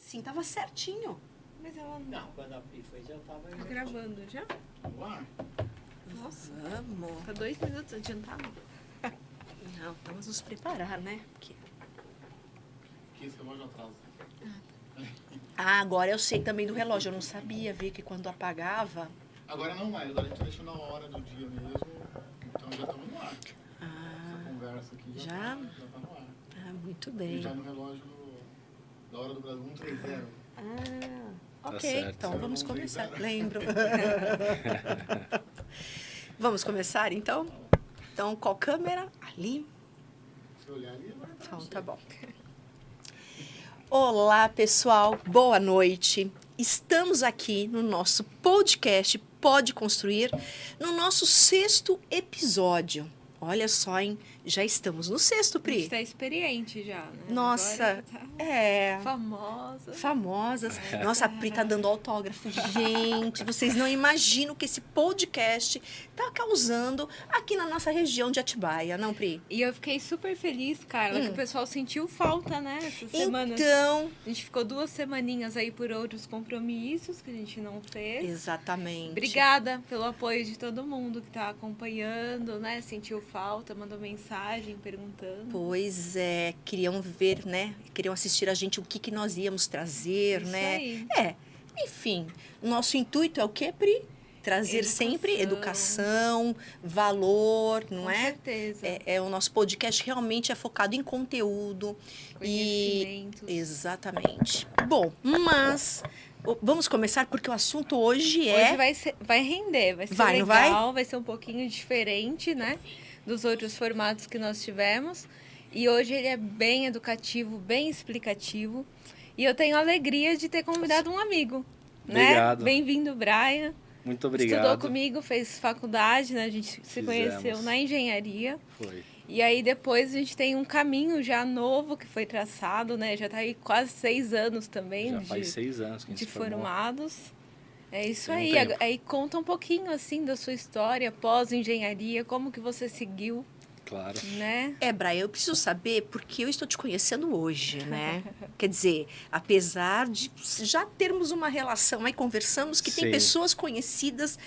Sim, tava certinho. Mas ela Não, quando a Pri foi, já tava... tá gravando já? Vamos lá? Nossa, Vamos. tá 2 minutos adiantado. Não, vamos nos preparar, né? Porque... Que esse relógio atrasa. Ah, agora eu sei também do relógio. Eu não sabia, vi que quando apagava... Agora não mais, agora a gente deixou na hora do dia mesmo. Então já estamos no ar. Essa conversa aqui já tá no ar. Ah, muito E bem. já no relógio da hora do Brasil 130. Ok, certo. então Sabe vamos como começar. fez, né? Lembro. Vamos começar, então? Então, qual câmera? Ali. Se olhar ali, vai estar. Então, tá bom. Olá, pessoal. Boa noite. Estamos aqui no nosso podcast Pode Construir, no nosso 6º episódio. Olha só, hein? Já estamos no 6º, A Pri. gente tá experiente já, né? Nossa, Agora já tá é... famosa. Famosas. Nossa, a Pri tá dando autógrafo. Gente, vocês não imaginam o que esse podcast tá causando aqui na nossa região de Atibaia, não, Pri? E eu fiquei super feliz, Carla, que o pessoal sentiu falta, né? Essas semanas. Então, A gente ficou 2 semaninhas aí por outros compromissos que a gente não fez. exatamente. Obrigada pelo apoio de todo mundo que tá acompanhando, né? Sentiu falta, mandou mensagem perguntando. Pois é, queriam ver, né? Queriam assistir a gente, o que, que nós íamos trazer, Isso né? aí. Enfim, nosso intuito é o quê, Pri? Trazer sempre educação, valor, não Com é? certeza. O nosso podcast realmente é focado em conteúdo. Conhecimentos. Exatamente. Bom, mas vamos começar porque o assunto hoje Hoje vai render, vai ser Vai, não legal, vai ser um pouquinho diferente, né? Dos outros formatos que nós tivemos. E hoje ele é bem educativo, bem explicativo. E eu tenho a alegria de ter convidado um amigo, Obrigado. né? Bem-vindo, Brian. Muito obrigado. Estudou comigo, fez faculdade, né? A gente se conheceu Fizemos. na engenharia. Foi. E aí depois a gente tem um caminho já novo que foi traçado, né? Já tá aí quase 6 anos também Já faz 6 anos que a gente de se formou. formados. É isso Tem um aí. tempo. Aí conta um pouquinho assim da sua história pós-engenharia, como que você seguiu, Claro. né? Brian, eu preciso saber porque eu estou te conhecendo hoje, né? Quer dizer, apesar de já termos uma relação, aí conversamos que tem Sim. pessoas conhecidas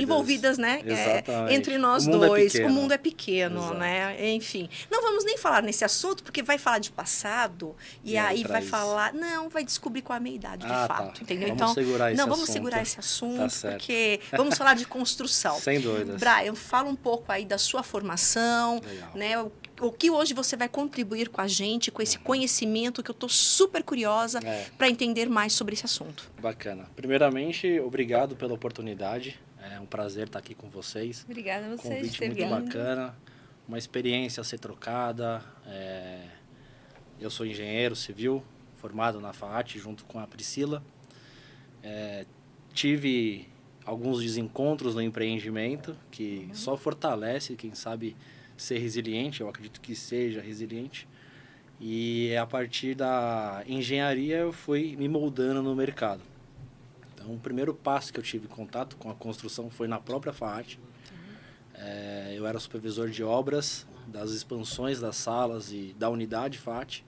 Envolvidas, né? exatamente. Entre nós O mundo é dois. pequeno. O mundo é pequeno, Exato. né? Enfim, não vamos nem falar nesse assunto porque vai falar de passado e E aí vai traz- falar, não, vai descobrir qual é a meia idade de Ah, fato, tá. entendeu? Vamos Então, segurar esse não, vamos assunto. segurar esse assunto Tá certo. porque vamos falar de construção. Sem dúvidas. Brian, fala um pouco aí da sua formação, Legal. né? O que hoje você vai contribuir com a gente, com esse conhecimento que eu estou super curiosa para entender mais sobre esse assunto. Bacana. Primeiramente, obrigado pela oportunidade. É um prazer estar aqui com vocês. Obrigada a você de Convite ter muito vindo. bacana. Uma experiência a ser trocada. Eu sou engenheiro civil, formado na FAAT, junto com a Priscila. Tive alguns desencontros no empreendimento, que só fortalece, quem sabe, ser resiliente. Eu acredito que seja resiliente. E a partir da engenharia eu fui me moldando no mercado. Então, o primeiro passo que eu tive contato com a construção foi na própria FAAT. Eu era supervisor de obras, das expansões das salas e da unidade FAAT.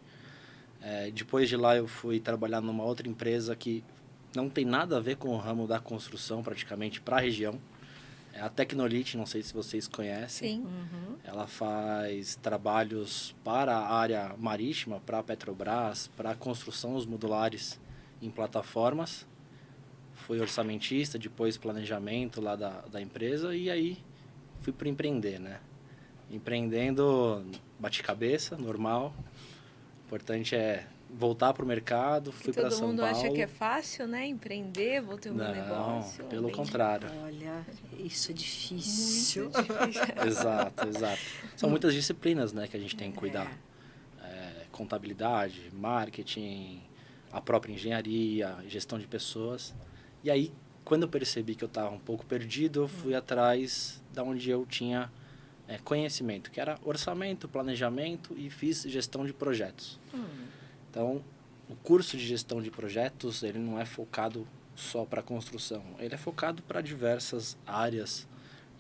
Depois de lá eu fui trabalhar numa outra empresa que não tem nada a ver com o ramo da construção, praticamente, para a região. É a Tecnolite, não sei se vocês conhecem. Sim. Ela faz trabalhos para a área marítima, para a Petrobras, para a construção dos modulares em plataformas. Fui orçamentista, depois planejamento lá da empresa e aí fui para empreender, né? Empreendendo, bate cabeça, normal. O importante é voltar para o mercado, fui para São Todo mundo Paulo. acha que é fácil, né? Empreender, vou ter um meu negócio. Não, pelo Bem contrário. Olha, isso é difícil. Muito difícil. Exato. São muitas disciplinas, né, que a gente tem que cuidar. Contabilidade, marketing, a própria engenharia, gestão de pessoas. E aí, quando eu percebi que eu estava um pouco perdido, eu fui atrás da onde eu tinha conhecimento, que era orçamento, planejamento e fiz gestão de projetos. Então, o curso de gestão de projetos, ele não é focado só para construção, ele é focado para diversas áreas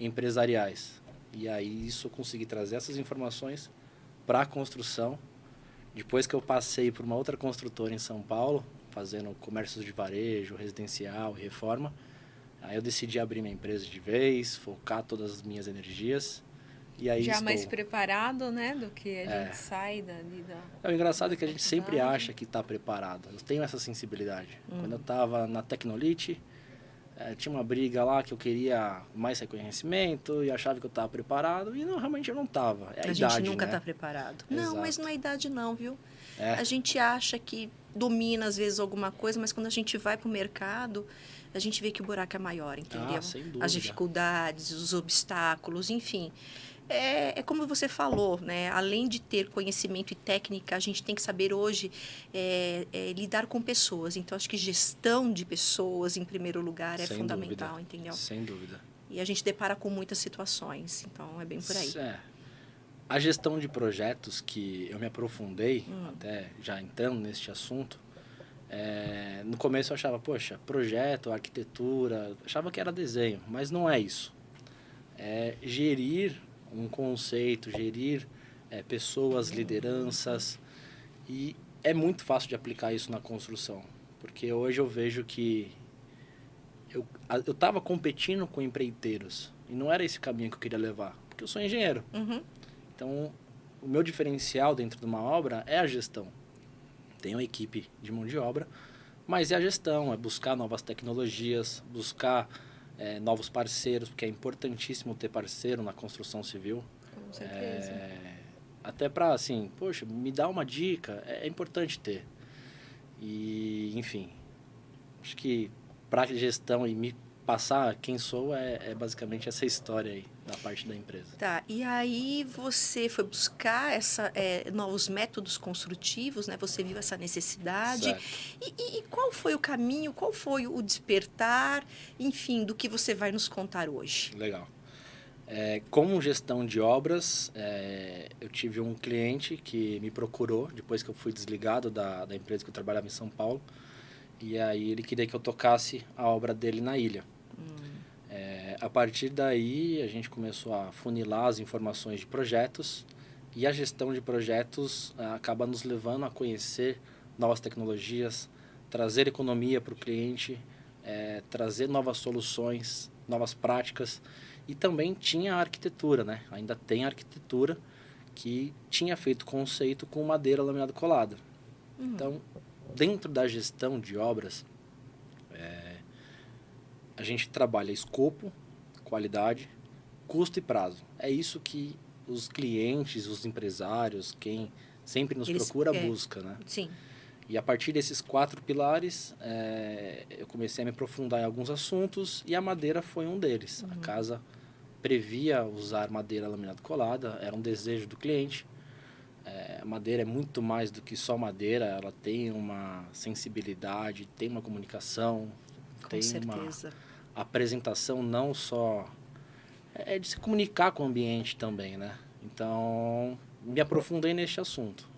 empresariais. E aí isso eu consegui trazer essas informações para a construção. Depois que eu passei por uma outra construtora em São Paulo, fazendo comércios de varejo, residencial e reforma. Aí eu decidi abrir minha empresa de vez, focar todas as minhas energias. E aí Já mais preparado, né, do que a gente sai O engraçado é que a gente sempre acha que está preparado. Eu tenho essa sensibilidade. Quando eu estava na Tecnolite, tinha uma briga lá que eu queria mais reconhecimento e achava que eu estava preparado e realmente eu não estava. É a idade, gente nunca né? está preparado. Exato. Não, mas não é idade não, viu? É. A gente acha que domina às vezes alguma coisa, mas quando a gente vai para o mercado, a gente vê que o buraco é maior, entendeu? Sem dúvida. As dificuldades, os obstáculos, enfim. É como você falou, né? Além de ter conhecimento e técnica, a gente tem que saber hoje lidar com pessoas. Então, acho que gestão de pessoas, em primeiro lugar, é Sem fundamental, dúvida. entendeu? Sem dúvida. E a gente depara com muitas situações, então é bem por aí. A gestão de projetos que eu me aprofundei, até já entrando neste assunto, no começo eu achava, poxa, projeto, arquitetura, achava que era desenho, mas não é isso. É gerir um conceito, gerir pessoas, lideranças, e é muito fácil de aplicar isso na construção, porque hoje eu vejo que eu estava competindo com empreiteiros, e não era esse caminho que eu queria levar, porque eu sou engenheiro. Então, o meu diferencial dentro de uma obra é a gestão. Tenho uma equipe de mão de obra, mas é a gestão, é buscar novas tecnologias, buscar novos parceiros, porque é importantíssimo ter parceiro na construção civil. Com certeza. Até para, assim, poxa, me dá uma dica, é importante ter. E, enfim, acho que para gestão e me passar quem sou é basicamente essa história aí, da parte da empresa. Tá, e aí você foi buscar novos métodos construtivos, né? Você viu essa necessidade. E qual foi o caminho, qual foi o despertar, enfim, do que você vai nos contar hoje? Legal. Como gestão de obras, eu tive um cliente que me procurou, depois que eu fui desligado da empresa que eu trabalhava em São Paulo, e aí ele queria que eu tocasse a obra dele na ilha. A partir daí, a gente começou a funilar as informações de projetos, e a gestão de projetos acaba nos levando a conhecer novas tecnologias, trazer economia para o cliente, trazer novas soluções, novas práticas. E também tinha a arquitetura, né? Ainda tem a arquitetura que tinha feito conceito com madeira laminada colada. Então, dentro da gestão de obras, a gente trabalha escopo, qualidade, custo e prazo. É isso que os clientes, os empresários, quem sempre nos procura, busca, né? Sim. E a partir desses 4 pilares, eu comecei a me aprofundar em alguns assuntos e a madeira foi um deles. A casa previa usar madeira laminada colada, era um desejo do cliente. A madeira é muito mais do que só madeira, ela tem uma sensibilidade, tem uma comunicação, tem uma apresentação não só... de se comunicar com o ambiente também, né? Então, me aprofundei neste assunto.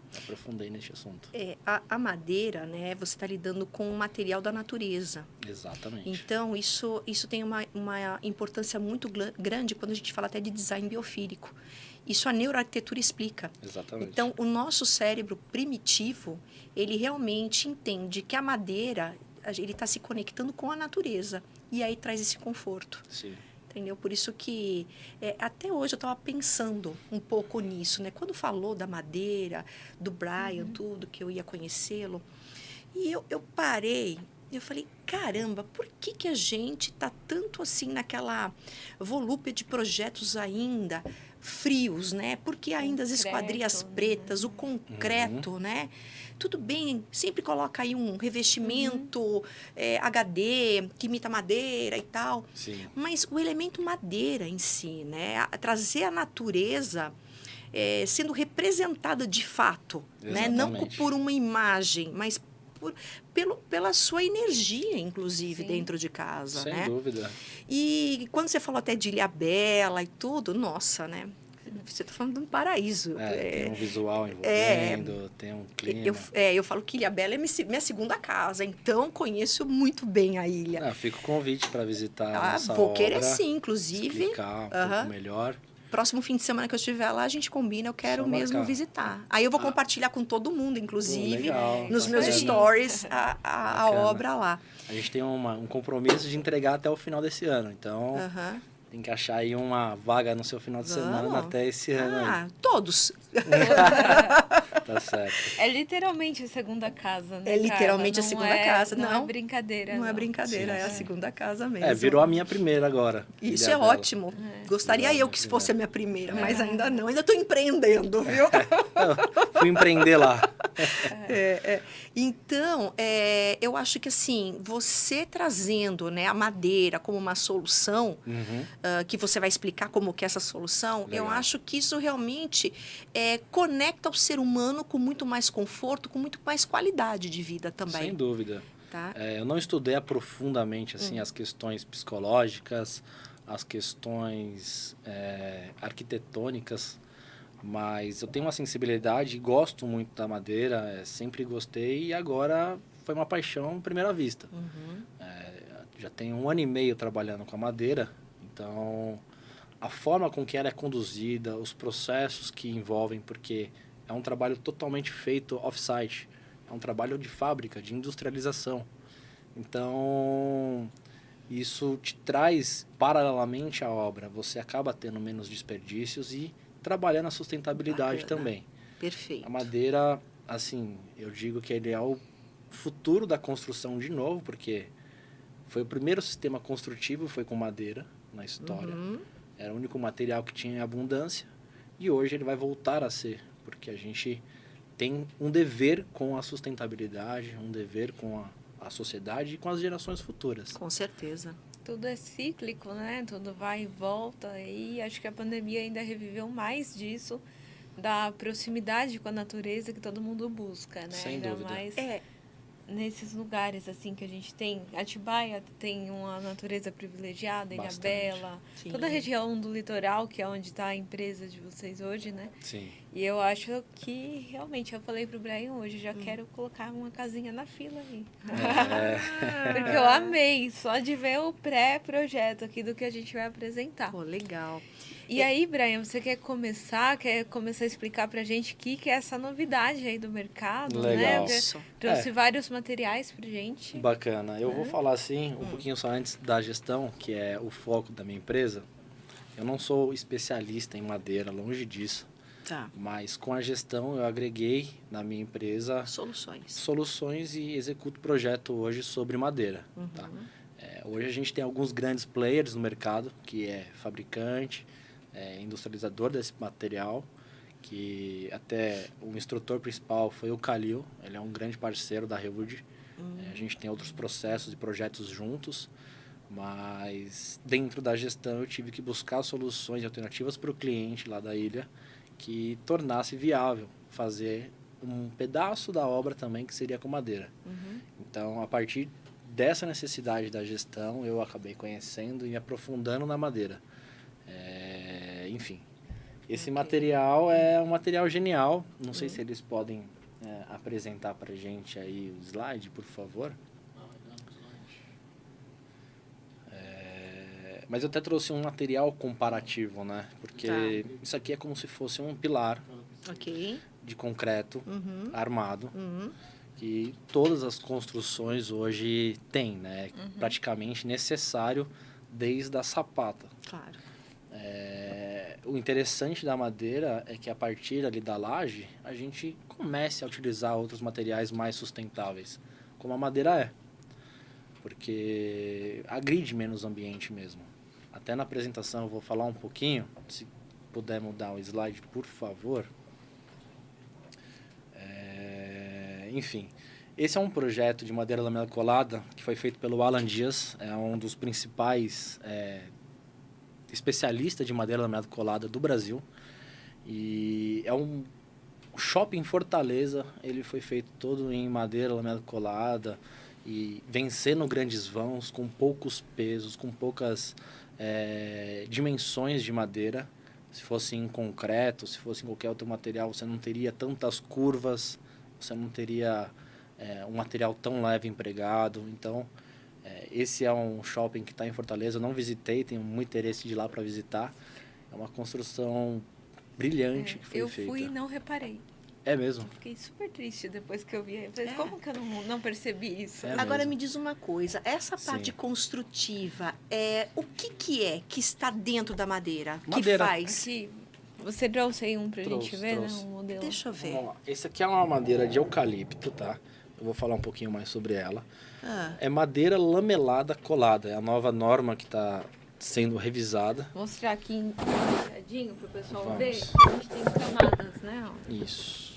A madeira, né? Você está lidando com o material da natureza. Exatamente. Então, isso tem uma importância muito grande quando a gente fala até de design biofílico. Isso a neuroarquitetura explica. Exatamente. Então, o nosso cérebro primitivo, ele realmente entende que a madeira, ele está se conectando com a natureza. E aí traz esse conforto. Sim. Entendeu? Por isso que até hoje eu estava pensando um pouco nisso, né? Quando falou da madeira, do Brian, tudo, que eu ia conhecê-lo. E eu parei, eu falei, caramba, por que a gente está tanto assim naquela volúpia de projetos ainda frios, né? Porque ainda as esquadrias pretas, o concreto, né? Tudo bem, sempre coloca aí um revestimento HD, que imita madeira e tal. Sim. Mas o elemento madeira em si, né? Trazer a natureza sendo representada de fato, né? Não por uma imagem, mas pela sua energia, inclusive, dentro de casa, Sem né? dúvida. E quando você falou até de Ilhabela e tudo, nossa, né? Você está falando de um paraíso. Tem um visual envolvendo, tem um clima. Eu falo que Ilhabela é minha segunda casa, então conheço muito bem a ilha. Fica o convite para visitar a nossa vou obra. querer sim, inclusive. Explicar um pouco melhor. próximo fim de semana que eu estiver lá, a gente combina, eu quero Só mesmo marcar. visitar. Aí eu vou compartilhar com todo mundo, Pô, inclusive, legal, nos tá meus certo. stories, a Bacana. obra lá. A gente tem um compromisso de entregar até o final desse ano. Então, Aham. tem que achar aí uma vaga no seu final de semana Vamos. até esse ano aí. Todos. Tá certo. É literalmente a segunda casa, né? É literalmente Carla? a segunda casa, Não não. é brincadeira. Não é brincadeira, Sim, é a sim. segunda casa mesmo. Virou a minha primeira agora. Isso filha é dela. ótimo. Gostaria Virou a eu minha que fosse a minha primeira, mas É. ainda não. Ainda estou empreendendo, viu? Fui empreender lá. Então, eu acho que assim, você trazendo, né, a madeira como uma solução, Uhum. que você vai explicar como que é essa solução, eu Legal. acho que isso realmente conecta o ser humano com muito mais conforto, com muito mais qualidade de vida também. Sem dúvida. Tá? Eu não estudei profundamente assim, as questões psicológicas, as questões arquitetônicas, mas eu tenho uma sensibilidade e gosto muito da madeira, sempre gostei e agora foi uma paixão à primeira vista. Uhum. Já tenho 1 ano e meio trabalhando com a madeira, então a forma com que ela é conduzida, os processos que envolvem, porque é um trabalho totalmente feito off-site, é um trabalho de fábrica, de industrialização. Então, isso te traz paralelamente à obra, você acaba tendo menos desperdícios e trabalhando a sustentabilidade Bacana. também. Perfeito. A madeira, assim, eu digo que ele é o futuro da construção de novo, porque foi o primeiro sistema construtivo, foi com madeira na história. Uhum. Era o único material que tinha em abundância e hoje ele vai voltar a ser, porque a gente tem um dever com a sustentabilidade, um dever com a sociedade e com as gerações futuras. Com certeza. Tudo é cíclico, né? Tudo vai e volta. E acho que a pandemia ainda reviveu mais disso, da proximidade com a natureza que todo mundo busca, né? Sem ainda dúvida. mais nesses lugares assim que a gente tem. Atibaia tem uma natureza privilegiada, Bastante. Ilhabela, Sim. toda a região do litoral, que é onde está a empresa de vocês hoje, né? Sim. E eu acho que realmente, eu falei pro Brian hoje, já quero colocar uma casinha na fila aí. Porque eu amei, só de ver o pré-projeto aqui do que a gente vai apresentar. Pô, legal. E aí, Brian, você quer começar a explicar pra gente o que é essa novidade aí do mercado, Legal. né? Porque Isso. trouxe vários materiais pra gente. Bacana. Eu vou falar assim, um pouquinho só antes da gestão, que é o foco da minha empresa. Eu não sou especialista em madeira, longe disso. Tá. Mas com a gestão eu agreguei na minha empresa Soluções. soluções e executo projeto hoje sobre madeira. Tá? Hoje a gente tem alguns grandes players no mercado, que é fabricante, industrializador desse material, que até o instrutor principal foi o Kalil, ele é um grande parceiro da Rewood. A gente tem outros processos e projetos juntos, mas dentro da gestão eu tive que buscar soluções alternativas para o cliente lá da ilha que tornasse viável fazer um pedaço da obra também que seria com madeira. Então, a partir dessa necessidade da gestão, eu acabei conhecendo e me aprofundando na madeira. Enfim, esse material é um material genial. Não sei se eles podem apresentar para a gente aí o slide, por favor. Mas eu até trouxe um material comparativo, né? Porque isso aqui é como se fosse um pilar Ok. de concreto Uhum. armado, Uhum. que todas as construções hoje têm, né? Praticamente necessário desde a sapata. Claro. O interessante da madeira é que a partir ali da laje, a gente comece a utilizar outros materiais mais sustentáveis, como a madeira é. Porque agride menos o ambiente mesmo. Até na apresentação eu vou falar um pouquinho, se puder mudar o slide, por favor. Enfim, esse é um projeto de madeira lamela colada que foi feito pelo Alan Dias, é um dos principais especialistas de madeira lamela colada do Brasil. E é um shopping em Fortaleza, ele foi feito todo em madeira lamela colada e vencendo grandes vãos, com poucos pesos, com poucas dimensões de madeira. Se fosse em concreto, se fosse em qualquer outro material, você não teria tantas curvas, você não teria um material tão leve empregado. Então, esse é um shopping que está em Fortaleza. Eu não visitei, tenho muito interesse de ir lá para visitar. É uma construção brilhante que foi eu feita. fui e não reparei. É mesmo? Fiquei super triste depois que eu vi. Eu falei, como que eu não percebi isso? É Agora mesmo. me diz uma coisa, essa parte Sim. construtiva, o que é que está dentro da madeira? Madeira. Que faz? Aqui, você trouxe aí um pra gente ver, Trouxe. né? Um modelo. Deixa eu ver. Vamos lá. Esse aqui é uma madeira de eucalipto, tá? Eu vou falar um pouquinho mais sobre ela. Ah, É madeira lamelada colada. É a nova norma que está sendo revisada. Vou mostrar aqui encaixadinho pro pessoal Vamos. ver. Que a gente tem camadas, né? Ó. Isso.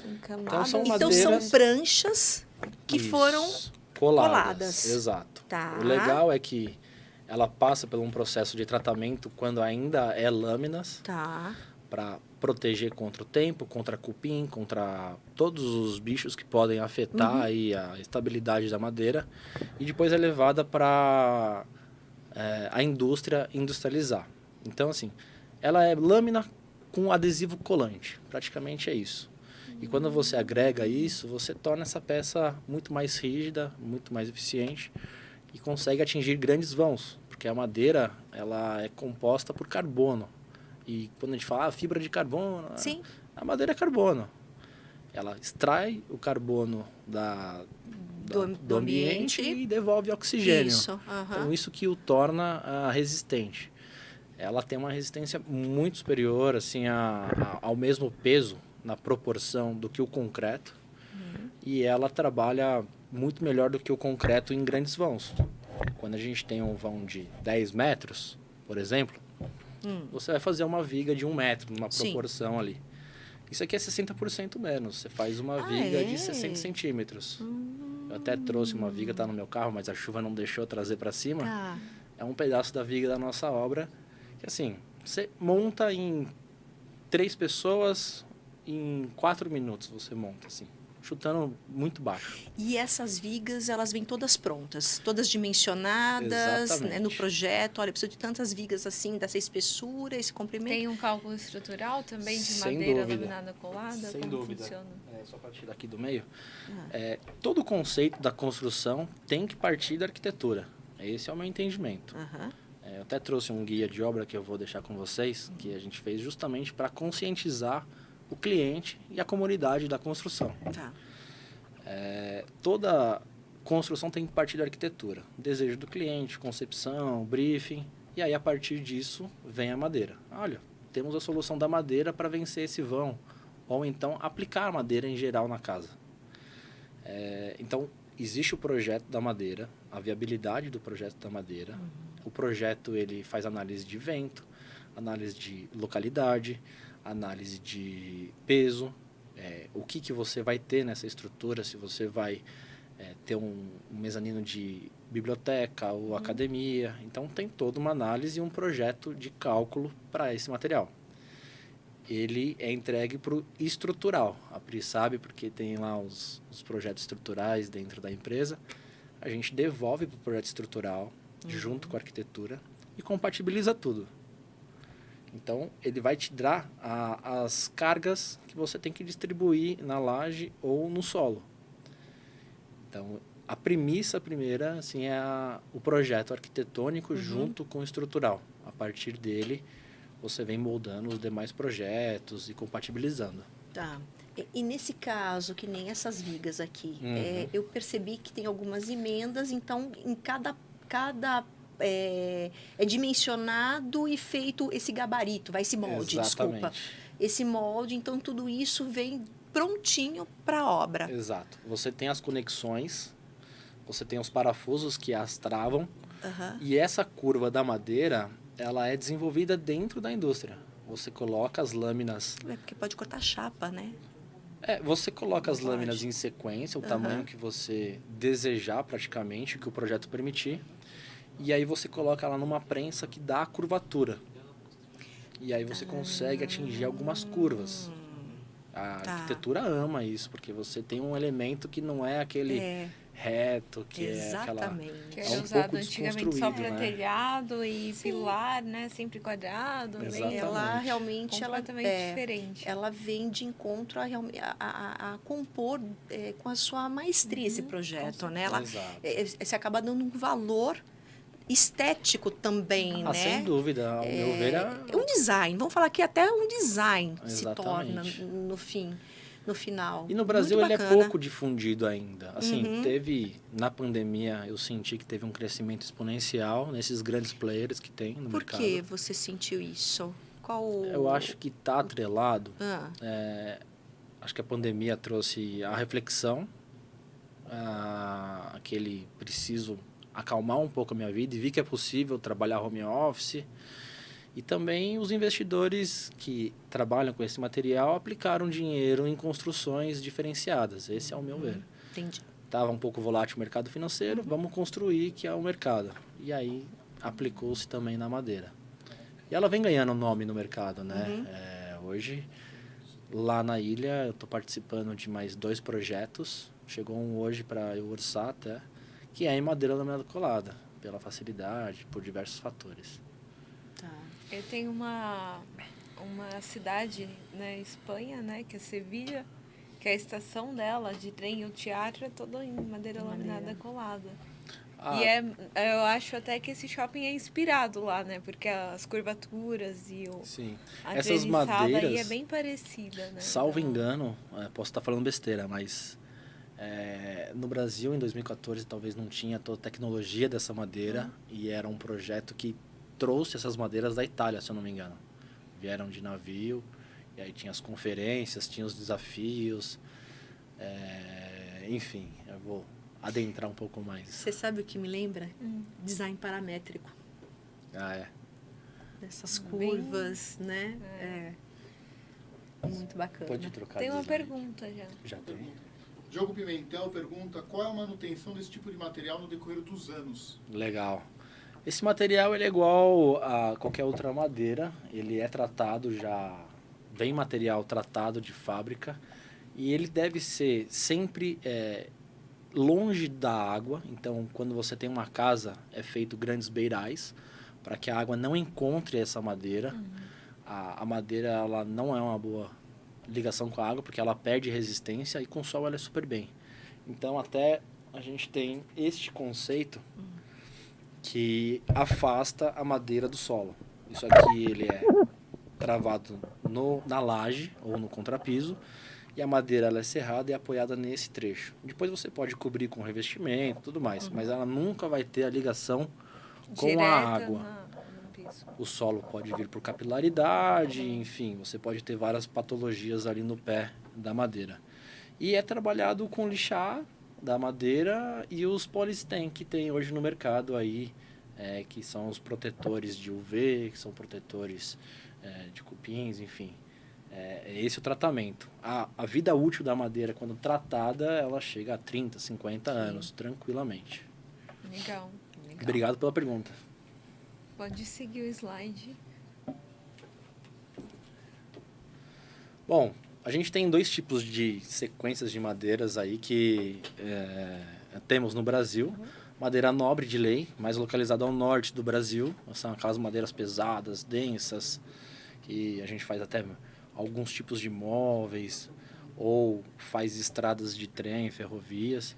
Tem camadas. Então são então são madeiras- pranchas que Isso. foram... coladas. Exato. Tá. O legal é que ela passa por um processo de tratamento quando ainda é lâminas, Tá. para proteger contra o tempo, contra cupim, contra todos os bichos que podem afetar aí a estabilidade da madeira. E depois é levada para a indústria industrializar. Então, assim, ela é lâmina com adesivo colante. Praticamente é isso. E quando você agrega isso, você torna essa peça muito mais rígida, muito mais eficiente e consegue atingir grandes vãos, porque a madeira ela é composta por carbono. E quando a gente fala fibra de carbono, Sim. a madeira é carbono. Ela extrai o carbono do ambiente e devolve oxigênio. Isso. aham. Então, isso que o torna resistente. Ela tem uma resistência muito superior assim, ao mesmo peso, na proporção do que o concreto. E ela trabalha muito melhor do que o concreto em grandes vãos. Quando a gente tem um vão de 10 metros, por exemplo, você vai fazer uma viga de 1 metro, numa Sim. proporção ali. Isso aqui é 60% menos. Você faz uma viga de 60 centímetros. Eu até trouxe uma viga, tá no meu carro, mas a chuva não deixou eu trazer para cima. Tá. É um pedaço da viga da nossa obra. Que assim, você monta em 3 pessoas, em 4 minutos você monta, assim. Chutando muito baixo. E essas vigas, elas vêm todas prontas, todas dimensionadas, Exatamente. né, no projeto. Olha, preciso de tantas vigas assim, dessa espessura, esse comprimento. Tem um cálculo estrutural também de Sem madeira dúvida. laminada colada? Sem Como dúvida. funciona? Só para tirar aqui do meio. Todo o conceito da construção tem que partir da arquitetura. Esse é o meu entendimento. Aham. Eu até trouxe um guia de obra que eu vou deixar com vocês, que a gente fez justamente para conscientizar o cliente e a comunidade da construção. Tá. Toda construção tem que partir da arquitetura. Desejo do cliente, concepção, briefing. E aí, a partir disso, vem a madeira. Olha, temos a solução da madeira para vencer esse vão. Ou então, aplicar a madeira em geral na casa. Então, existe o projeto da madeira, a viabilidade do projeto da madeira. O projeto ele faz análise de vento, análise de localidade, análise de peso, o que você vai ter nessa estrutura, se você vai ter um mezanino de biblioteca ou academia. Então, tem toda uma análise e um projeto de cálculo para esse material. Ele é entregue para o estrutural. A Pri sabe, porque tem lá os projetos estruturais dentro da empresa. A gente devolve para o projeto estrutural, junto com a arquitetura, e compatibiliza tudo. Então, ele vai te dar as cargas que você tem que distribuir na laje ou no solo. Então, a premissa primeira assim, é o projeto arquitetônico junto com o estrutural. A partir dele, você vem moldando os demais projetos e compatibilizando. Tá. E nesse caso, que nem essas vigas aqui, eu percebi que tem algumas emendas, então em cada é dimensionado e feito esse gabarito, esse molde, Exatamente. desculpa. Esse molde, então tudo isso vem prontinho para a obra. Exato. Você tem as conexões, você tem os parafusos que as travam, e essa curva da madeira, ela é desenvolvida dentro da indústria. Você coloca as lâminas... Porque pode cortar chapa, né? Você coloca as lâminas em sequência, o tamanho que você desejar praticamente, que o projeto permitir. E aí você coloca ela numa prensa que dá a curvatura. E aí você consegue atingir algumas curvas. A arquitetura ama isso, porque você tem um elemento que não é aquele reto, que Exatamente. é aquela... Que É era um usado pouco antigamente só para desconstruído, né? telhado e pilar, né? Sempre quadrado. bem- Exatamente. Ela realmente Completamente diferente. ela vem de encontro a compor com a sua maestria esse projeto, né? Ela Exato. você acaba dando um valor estético também, né? Sem dúvida. Ao meu ver, Um design. Vamos falar que até um design se torna Exatamente. no final. E no Brasil Muito ele é bacana. pouco difundido ainda. Assim, na pandemia, eu senti que teve um crescimento exponencial nesses grandes players que tem no Por mercado. que você sentiu isso? Qual... Eu acho que está atrelado. Ah, Acho que a pandemia trouxe a reflexão, aquele preciso acalmar um pouco a minha vida e vi que é possível trabalhar home office. E também os investidores que trabalham com esse material aplicaram dinheiro em construções diferenciadas. Esse é o meu ver. entendi. Estava um pouco volátil o mercado financeiro, vamos construir que é o mercado. E aí aplicou-se também na madeira. E ela vem ganhando nome no mercado, né? Hoje, lá na ilha, eu estou participando de mais 2 projetos. Chegou um hoje para eu orçar até, que é em madeira laminada colada, pela facilidade, por diversos fatores. Tá. Eu tenho uma cidade na Espanha, né, que é Sevilha, que é a estação dela de trem e o teatro é todo em madeira laminada colada. E eu acho até que esse shopping é inspirado lá, né, porque as curvaturas e Sim. a Essas treliçada aí madeiras, é bem parecida, né? salvo Então, engano, posso estar falando besteira, mas no Brasil, em 2014, talvez não tinha toda a tecnologia dessa madeira e era um projeto que trouxe essas madeiras da Itália, se eu não me engano. Vieram de navio, e aí tinha as conferências, tinha os desafios, enfim, eu vou adentrar um pouco mais. Você sabe o que me lembra? Design paramétrico. Essas curvas, né? Muito bacana. Pode trocar tem de uma slide. pergunta já. Já tem. Diogo Pimentel pergunta qual é a manutenção desse tipo de material no decorrer dos anos. Legal. Esse material ele é igual a qualquer outra madeira. Ele é tratado já... Vem material tratado de fábrica. E ele deve ser sempre longe da água. Então, quando você tem uma casa, é feito grandes beirais para que a água não encontre essa madeira. A madeira ela não é uma boa ligação com a água, porque ela perde resistência e com o sol ela é super bem. Então, até a gente tem este conceito que afasta a madeira do solo. Isso aqui ele é travado na laje ou no contrapiso e a madeira ela é serrada e apoiada nesse trecho. Depois você pode cobrir com revestimento e tudo mais, mas ela nunca vai ter a ligação com Direta a água. no piso. O solo pode vir por capilaridade, enfim, você pode ter várias patologias ali no pé da madeira. E é trabalhado com lixar da madeira e os Polistem que tem hoje no mercado aí, que são os protetores de UV, que são protetores de cupins, enfim. É esse o tratamento. A vida útil da madeira, quando tratada, ela chega a 30, 50 anos, tranquilamente. Legal. Obrigado pela pergunta. Pode seguir o slide. Bom, a gente tem 2 tipos de sequências de madeiras aí que temos no Brasil. Madeira nobre de lei, mais localizada ao norte do Brasil. São aquelas madeiras pesadas, densas, que a gente faz até alguns tipos de móveis ou faz estradas de trem, ferrovias.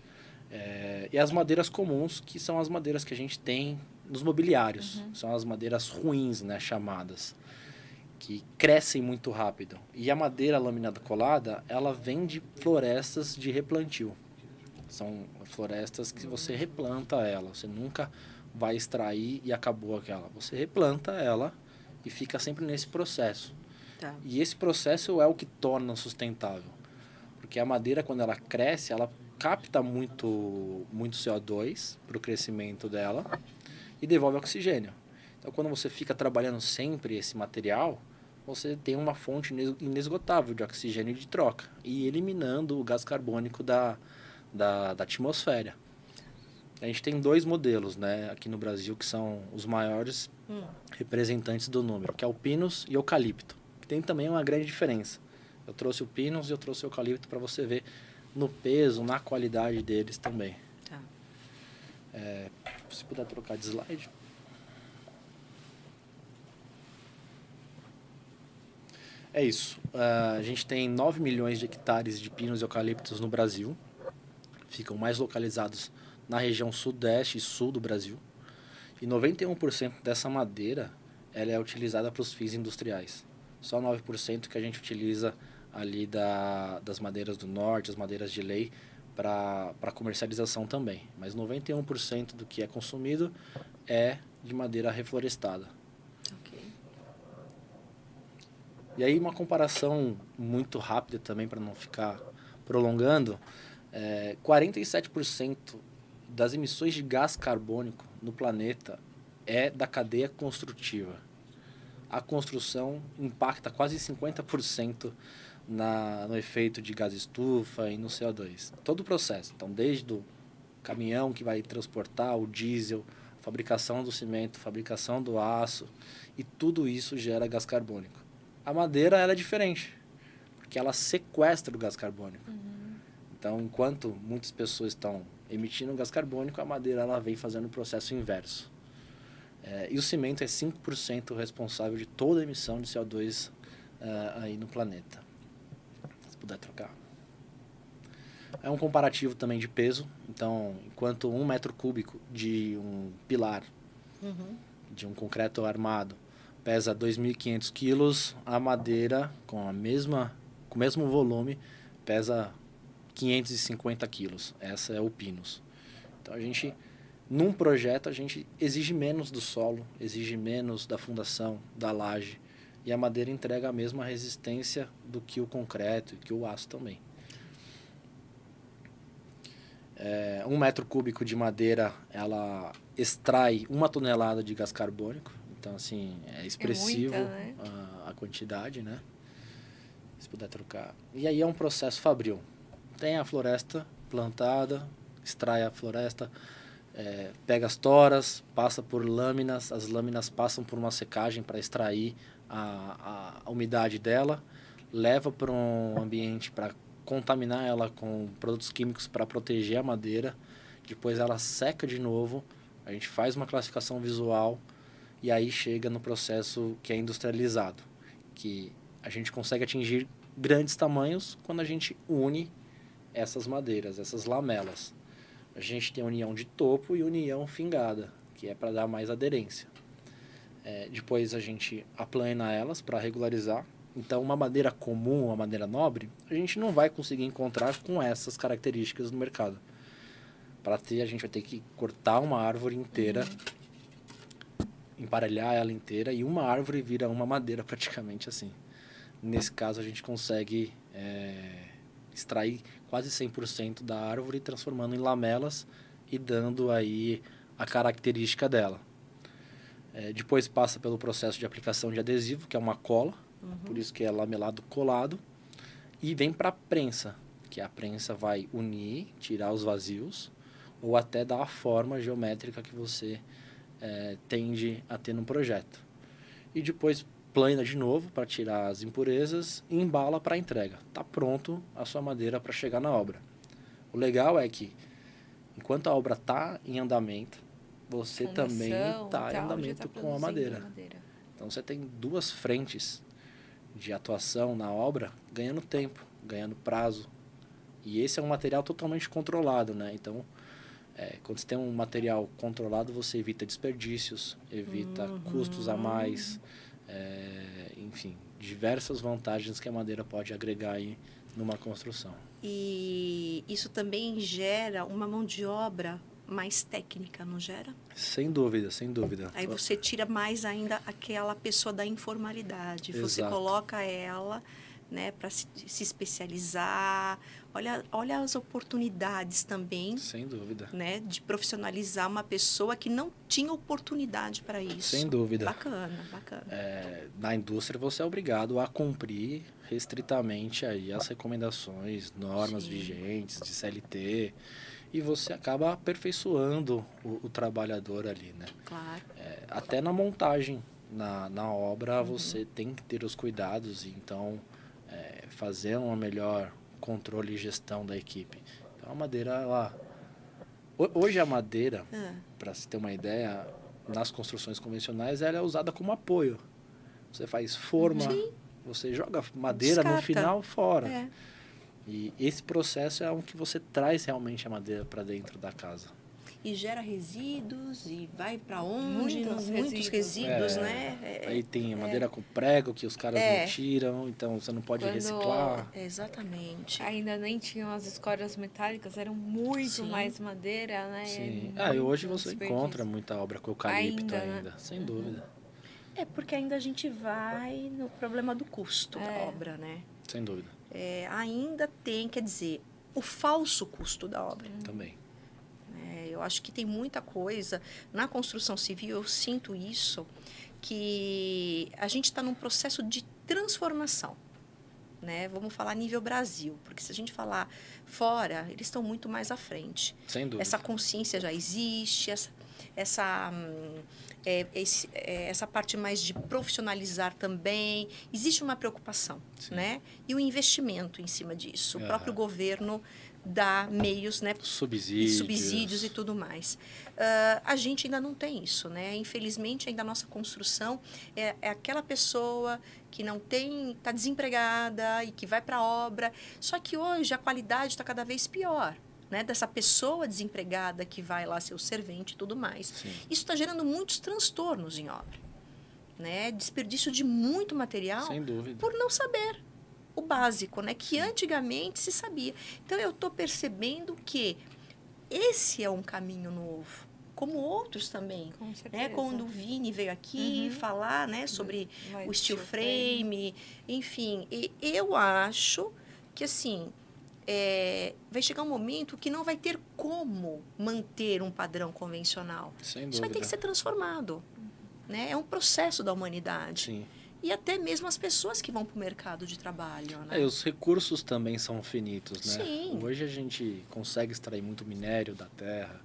E as madeiras comuns, que são as madeiras que a gente tem nos mobiliários. São as madeiras ruins, né, chamadas, que crescem muito rápido. E a madeira laminada colada, ela vem de florestas de replantio. São florestas que você replanta ela. Você nunca vai extrair e acabou aquela. Você replanta ela e fica sempre nesse processo. Tá. E esse processo é o que torna sustentável. Porque a madeira, quando ela cresce, ela capta muito CO2 para o crescimento dela e devolve oxigênio. Então, quando você fica trabalhando sempre esse material, você tem uma fonte inesgotável de oxigênio de troca e eliminando o gás carbônico da atmosfera. A gente tem 2 modelos, né, aqui no Brasil que são os maiores representantes do número, que é o Pinus e o Eucalipto, que tem também uma grande diferença. Eu trouxe o Pinus e eu trouxe o Eucalipto para você ver no peso, na qualidade deles também. Tá. Se puder trocar de slide. É isso. A gente tem 9 milhões de hectares de pinos e eucaliptos no Brasil. Ficam mais localizados na região sudeste e sul do Brasil. E 91% dessa madeira ela é utilizada para os fins industriais. Só 9% que a gente utiliza ali das madeiras do norte, as madeiras de lei, para comercialização também. Mas 91% do que é consumido é de madeira reflorestada. Ok. E aí uma comparação muito rápida também, para não ficar prolongando, 47% das emissões de gás carbônico no planeta é da cadeia construtiva. A construção impacta quase 50% no efeito de gás estufa e no CO2. Todo o processo. Então, desde o caminhão que vai transportar o diesel, fabricação do cimento, fabricação do aço, e tudo isso gera gás carbônico. A madeira ela é diferente, porque ela sequestra o gás carbônico. Então, enquanto muitas pessoas estão emitindo gás carbônico, a madeira ela vem fazendo o processo inverso. E o cimento é 5% responsável de toda a emissão de CO2 aí no planeta. Se puder trocar. É um comparativo também de peso. Então, enquanto 1 metro cúbico de um pilar, de um concreto armado, pesa 2.500 quilos, a madeira, com o mesmo volume, pesa 550 quilos. Essa é o Pinus. Então, num projeto, a gente exige menos do solo, exige menos da fundação, da laje, e a madeira entrega a mesma resistência do que o concreto e que o aço também. 1 metro cúbico de madeira, ela extrai 1 tonelada de gás carbônico. Então, assim, é expressivo a quantidade, né? Se puder trocar. E aí é um processo fabril. Tem a floresta plantada, extrai a floresta, pega as toras, passa por lâminas, as lâminas passam por uma secagem para extrair a umidade dela, leva para um ambiente para contaminar ela com produtos químicos para proteger a madeira, depois ela seca de novo, a gente faz uma classificação visual e aí chega no processo que é industrializado, que a gente consegue atingir grandes tamanhos quando a gente une essas madeiras, essas lamelas. A gente tem união de topo e união fingada, que é para dar mais aderência. Depois a gente aplana elas para regularizar. Então, uma madeira comum, uma madeira nobre, a gente não vai conseguir encontrar com essas características no mercado. Para ter, a gente vai ter que cortar uma árvore inteira, emparelhar ela inteira, e uma árvore vira uma madeira praticamente assim. Nesse caso, a gente consegue extrair quase 100% da árvore, transformando em lamelas e dando aí a característica dela. Depois passa pelo processo de aplicação de adesivo, que é uma cola, por isso que é lamelado colado, e vem para a prensa, que a prensa vai unir, tirar os vazios, ou até dar a forma geométrica que você tende a ter no projeto. E depois plana de novo para tirar as impurezas e embala para entrega. Está pronto a sua madeira para chegar na obra. O legal é que, enquanto a obra está em andamento, você também está em andamento com a madeira. Então, você tem duas frentes de atuação na obra, ganhando tempo, ganhando prazo. E esse é um material totalmente controlado, né? Então, quando você tem um material controlado, você evita desperdícios, evita custos a mais, enfim, diversas vantagens que a madeira pode agregar aí numa construção. E isso também gera uma mão de obra mais técnica, não gera? Sem dúvida, sem dúvida. Aí você tira mais ainda aquela pessoa da informalidade. Exato. Você coloca ela, né, para se especializar. Olha as oportunidades também. Sem dúvida. Né, de profissionalizar uma pessoa que não tinha oportunidade para isso. Sem dúvida. Bacana, bacana. Na indústria você é obrigado a cumprir restritamente aí as recomendações, normas vigentes de CLT, e você acaba aperfeiçoando o trabalhador ali, né? Claro. Até na montagem, na obra, você tem que ter os cuidados e então fazer uma melhor controle e gestão da equipe. Então a madeira, hoje a madeira, para se ter uma ideia, nas construções convencionais, ela é usada como apoio. Você faz forma, você joga madeira no final fora. E esse processo é um que você traz realmente a madeira para dentro da casa. e gera resíduos e vai para onde? Muitos Muitos resíduos, né? Aí tem madeira com prego que os caras não tiram, então você não pode Quando- reciclar. Exatamente. Ainda nem tinham as escoras metálicas, eram muito Sim. mais madeira, né? Sim. É E hoje muito você desperdício. encontra muita obra com eucalipto Ainda, ainda, né? sem dúvida. É porque ainda a gente vai no problema do custo da obra, né? Sem dúvida. Ainda tem, quer dizer, o falso custo da obra. Também. Eu acho que tem muita coisa na construção civil, eu sinto isso, que a gente está num processo de transformação. Né? Vamos falar a nível Brasil, porque se a gente falar fora, eles estão muito mais à frente. Sem dúvida. Essa consciência já existe, essa parte mais de profissionalizar também. Existe uma preocupação, né? E o investimento em cima disso. O próprio governo dá meios, né? Subsídios e tudo mais. A gente ainda não tem isso, né? Infelizmente, ainda a nossa construção é aquela pessoa que não tem, está desempregada e que vai para a obra. Só que hoje a qualidade está cada vez pior. Né, dessa pessoa desempregada que vai lá ser o servente e tudo mais. Sim. Isso está gerando muitos transtornos em obra. Né? Desperdício de muito material Sem dúvida. por não saber o básico, né? Que antigamente se sabia. Então, eu estou percebendo que esse é um caminho novo, como outros também. Com Né? certeza. Quando o Vini veio aqui falar, né, sobre o steel frame, enfim. E eu acho que, assim, vai chegar um momento que não vai ter como manter um padrão convencional. Sem dúvida. Isso vai ter que ser transformado. Né? É um processo da humanidade. Sim. E até mesmo as pessoas que vão para o mercado de trabalho. Né? E os recursos também são finitos, né? Sim. Hoje a gente consegue extrair muito minério da terra.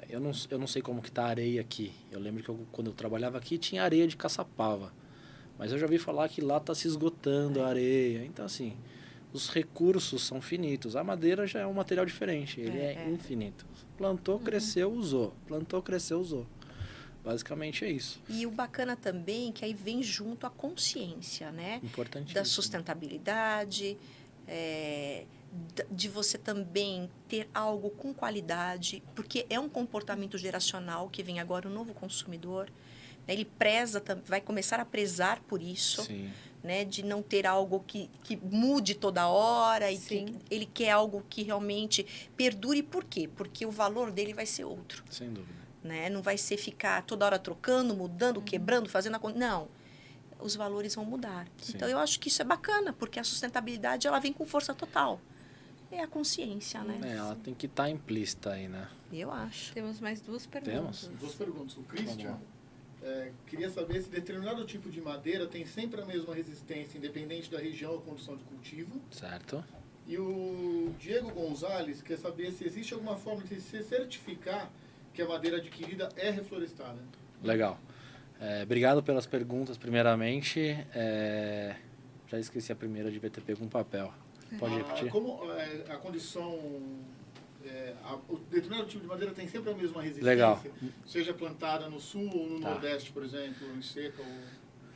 Eu não sei como que tá a areia aqui. Eu lembro que quando eu trabalhava aqui tinha areia de Caçapava. Mas eu já ouvi falar que lá está se esgotando a areia. Então, assim, os recursos são finitos. A madeira já é um material diferente. Ele é infinito. Plantou, cresceu, usou. Plantou, cresceu, usou. Basicamente é isso. E o bacana também é que aí vem junto a consciência, né? Importantíssimo. Da sustentabilidade, de você também ter algo com qualidade, porque é um comportamento geracional que vem agora o novo consumidor. Né? Ele vai começar a prezar por isso. Sim. Né, de não ter algo que mude toda hora e Sim. que ele quer algo que realmente perdure. Por quê? Porque o valor dele vai ser outro. Sem dúvida. Né? Não vai ser ficar toda hora trocando, mudando, quebrando, fazendo a... Não. Os valores vão mudar. Sim. Então, eu acho que isso é bacana, porque a sustentabilidade ela vem com força total. É a consciência, né? Ela tem que estar implícita aí, né? Eu acho. Temos mais duas perguntas. Temos? 2 perguntas. O Christian queria saber se determinado tipo de madeira tem sempre a mesma resistência, independente da região ou condição de cultivo. Certo. E o Diego Gonzalez quer saber se existe alguma forma de se certificar que a madeira adquirida é reflorestada. Legal. Obrigado pelas perguntas, primeiramente. Já esqueci a primeira, devia ter pego um papel. Pode repetir? Como a condição... o determinado tipo de madeira tem sempre a mesma resistência, Legal. seja plantada no sul ou no Tá. nordeste, por exemplo, em seca ou...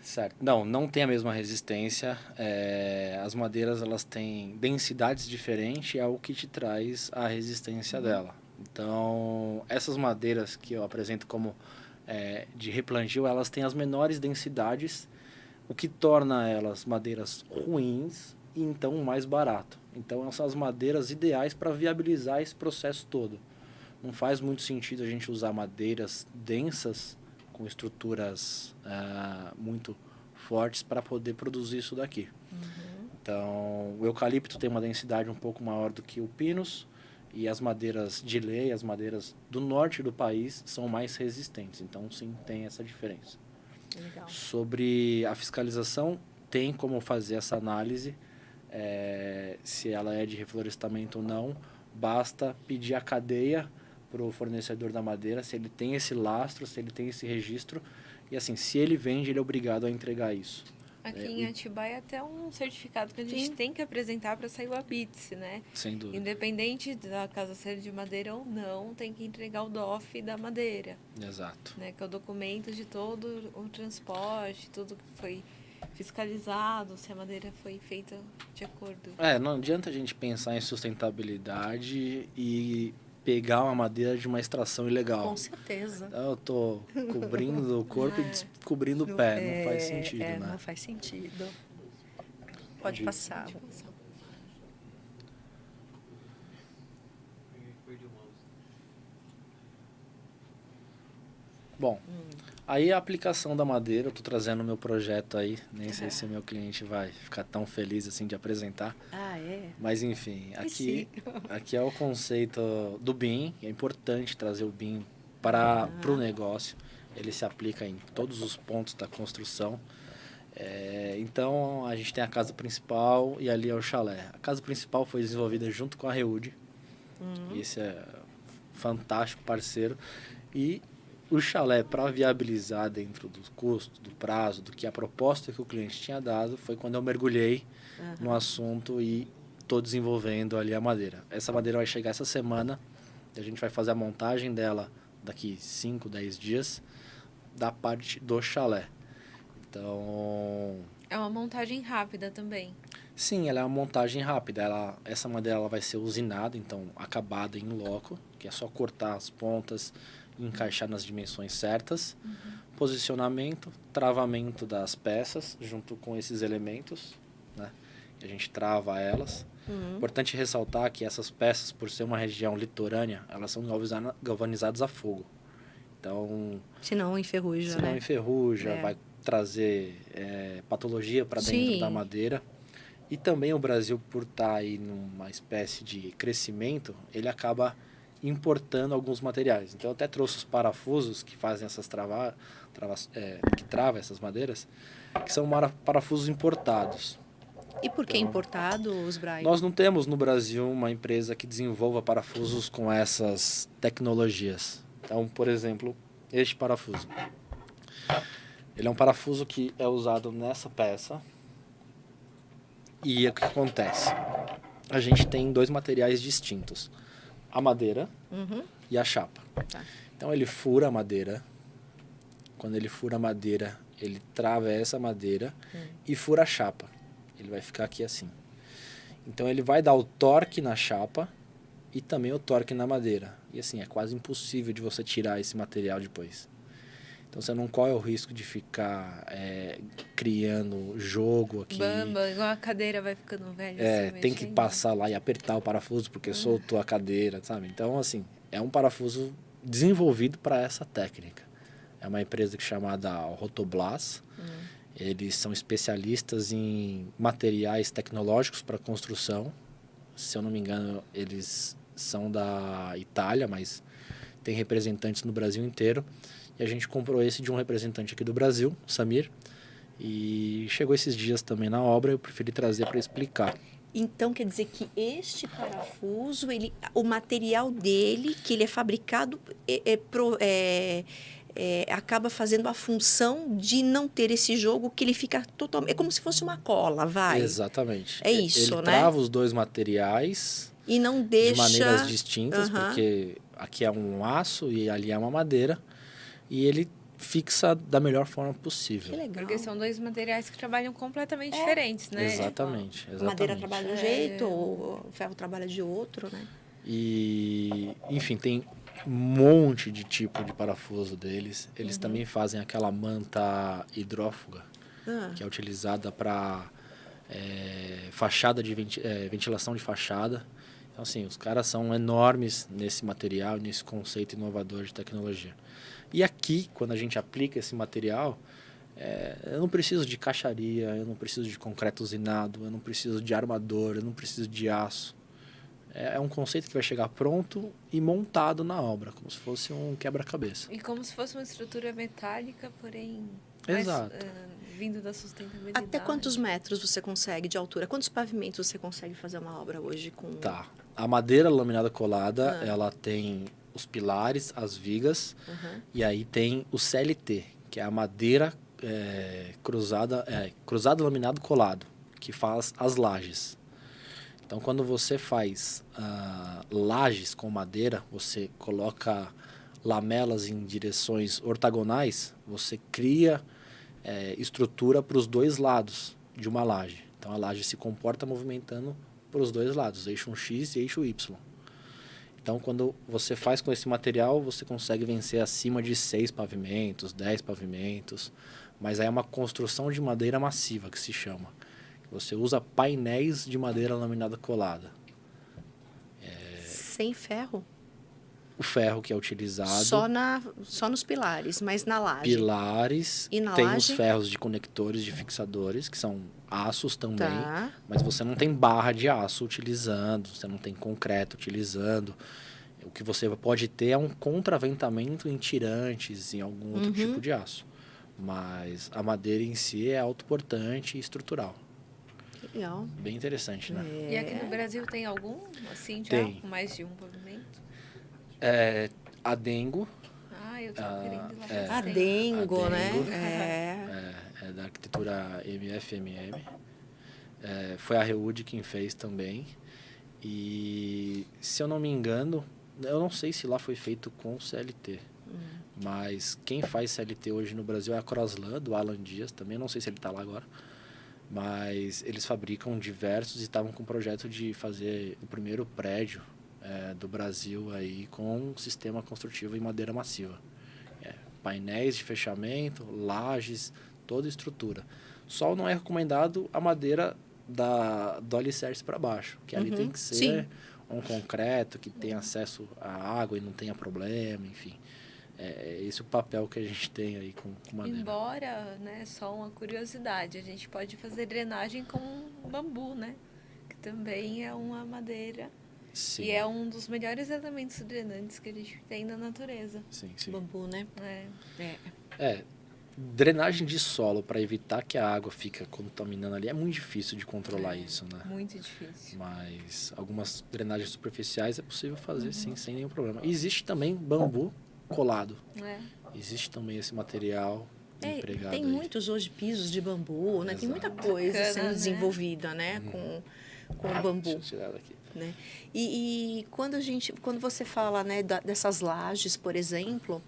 Certo. Não tem a mesma resistência. As madeiras elas têm densidades diferentes, é o que te traz a resistência dela. Então, essas madeiras que eu apresento como de replantio, elas têm as menores densidades, o que torna elas madeiras ruins e então mais barato. Então, elas são as madeiras ideais para viabilizar esse processo todo. Não faz muito sentido a gente usar madeiras densas com estruturas muito fortes para poder produzir isso daqui. Então, o eucalipto tem uma densidade um pouco maior do que o pinus, e as madeiras de lei, as madeiras do norte do país, são mais resistentes. Então, sim, tem essa diferença. Legal. Sobre a fiscalização, tem como fazer essa análise, se ela é de reflorestamento ou não. Basta pedir a cadeia para o fornecedor da madeira, se ele tem esse lastro, se ele tem esse registro. E assim, se ele vende, ele é obrigado a entregar isso. Aqui em Atibaia é até um certificado que a gente tem que apresentar para sair o ABITSE, né? Sem dúvida. Independente da casa ser de madeira ou não, tem que entregar o DOF da madeira. Exato. Né? Que é o documento de todo o transporte, tudo que foi fiscalizado, se a madeira foi feita de acordo. Não adianta a gente pensar em sustentabilidade e pegar uma madeira de uma extração ilegal. Com certeza. Então, eu tô cobrindo o corpo e descobrindo o pé. Não faz sentido, né? Não faz sentido. Pode passar. Bom, aí a aplicação da madeira, eu tô trazendo o meu projeto aí, nem sei se o meu cliente vai ficar tão feliz assim de apresentar. Ah, é? Mas enfim, aqui é o conceito do BIM, é importante trazer o BIM para o negócio, ele se aplica em todos os pontos da construção. Então a gente tem a casa principal e ali é o chalé. A casa principal foi desenvolvida junto com a Reúde, esse é fantástico parceiro, e o chalé, para viabilizar dentro do custo, do prazo, do que a proposta que o cliente tinha dado, foi quando eu mergulhei no assunto e estou desenvolvendo ali a madeira. Essa madeira vai chegar essa semana, e a gente vai fazer a montagem dela daqui 5, 10 dias, da parte do chalé. Então... É uma montagem rápida também. Sim, ela é uma montagem rápida. Essa madeira ela vai ser usinada, então acabada em loco, que é só cortar as pontas, encaixar nas dimensões certas, posicionamento, travamento das peças junto com esses elementos, né? A gente trava elas. Importante ressaltar que essas peças, por ser uma região litorânea, elas são galvanizadas a fogo. Então, Se não enferruja, se não né? enferruja, vai trazer patologia para dentro da madeira. E também o Brasil, por estar aí numa espécie de crescimento, ele acaba importando alguns materiais. Então eu até trouxe os parafusos que fazem essas que travam essas madeiras, que são parafusos importados. E por que importados, Brian? Nós não temos no Brasil uma empresa que desenvolva parafusos com essas tecnologias. Então, por exemplo, este parafuso. Ele é um parafuso que é usado nessa peça. E o que acontece? A gente tem dois materiais distintos. A madeira e a chapa. Tá. Então ele fura a madeira. Quando ele fura a madeira, ele trava essa madeira e fura a chapa. Ele vai ficar aqui assim. Então ele vai dar o torque na chapa e também o torque na madeira. E assim, é quase impossível de você tirar esse material depois. Então você não corre o risco de ficar criando jogo aqui. Bamba, igual a cadeira vai ficando velha. Assim, tem que passar lá e apertar o parafuso porque soltou a cadeira, sabe? Então, assim, é um parafuso desenvolvido para essa técnica. É uma empresa chamada Rotoblas. Eles são especialistas em materiais tecnológicos para construção. Se eu não me engano, eles são da Itália, mas tem representantes no Brasil inteiro. E a gente comprou esse de um representante aqui do Brasil, Samir. E chegou esses dias também na obra, eu preferi trazer para explicar. Então, quer dizer que este parafuso, o material dele, que ele é fabricado, acaba fazendo a função de não ter esse jogo, que ele fica totalmente... É como se fosse uma cola, vai. Exatamente. É isso, ele né? trava os dois materiais e não deixa... de maneiras distintas, porque aqui é um aço e ali é uma madeira. E ele fixa da melhor forma possível. Que legal. Porque são dois materiais que trabalham completamente diferentes, né? Exatamente. A madeira trabalha de um jeito, o ferro trabalha de outro, né? E, enfim, tem um monte de tipo de parafuso deles. Eles também fazem aquela manta hidrófuga, que é utilizada para fachada de ventilação de fachada. Então, assim, os caras são enormes nesse material, nesse conceito inovador de tecnologia. E aqui, quando a gente aplica esse material, eu não preciso de caixaria, eu não preciso de concreto usinado, eu não preciso de armador, eu não preciso de aço. É um conceito que vai chegar pronto e montado na obra, como se fosse um quebra-cabeça. E como se fosse uma estrutura metálica, porém Exato. vindo da sustentabilidade. Até quantos metros você consegue de altura? Quantos pavimentos você consegue fazer uma obra hoje com... Tá. A madeira laminada colada, ela tem os pilares, as vigas, e aí tem o CLT, que é a madeira cruzado laminado colado, que faz as lajes. Então, quando você faz lajes com madeira, você coloca lamelas em direções ortogonais, você cria estrutura para os dois lados de uma laje. Então, a laje se comporta movimentando para os dois lados, eixo X e eixo Y. Então, quando você faz com esse material, você consegue vencer acima de 6 pavimentos, 10 pavimentos. Mas aí é uma construção de madeira massiva, que se chama. Você usa painéis de madeira laminada colada. Sem ferro? O ferro que é utilizado... Só nos pilares, mas na laje. Pilares. E na tem laje? os ferros de conectores, de fixadores, que são aços também. Tá. Mas você não tem barra de aço utilizando, você não tem concreto utilizando. O que você pode ter é um contraventamento em tirantes, em algum outro tipo de aço. Mas a madeira em si é autoportante e estrutural. Que legal. Bem interessante, né? E aqui no Brasil tem algum, assim, já Tem. com mais de um pavimento? Adengo, Ah, eu tô querendo ir lá. Adengo, né? é da arquitetura MFMM. Foi a Reud quem fez também. E, se eu não me engano, eu não sei se lá foi feito com CLT. Mas quem faz CLT hoje no Brasil é a Croslan, do Alan Dias também. Não sei se ele está lá agora. Mas eles fabricam diversos e estavam com o projeto de fazer o primeiro prédio do Brasil aí com um sistema construtivo em madeira massiva. Painéis de fechamento, lajes, toda a estrutura. Só não é recomendado a madeira do alicerce para baixo, que ali tem que ser um concreto que tenha acesso à água e não tenha problema, enfim. É esse o papel que a gente tem aí com madeira. Embora, né, só uma curiosidade, a gente pode fazer drenagem com bambu, né? Que também é uma madeira. Sim. E é um dos melhores elementos drenantes que a gente tem na natureza. Sim, sim. Bambu, né? Drenagem de solo para evitar que a água fique contaminando ali é muito difícil de controlar isso, né? Muito difícil. Mas algumas drenagens superficiais é possível fazer sim, sem nenhum problema. E existe também bambu colado. Existe também esse material empregado tem aí. muitos hoje pisos de bambu, né? Tem muita coisa Bacana, sendo né? desenvolvida, né? Com o bambu. Deixa eu tirar daqui. Né? E quando você fala, né, dessas lajes, por exemplo,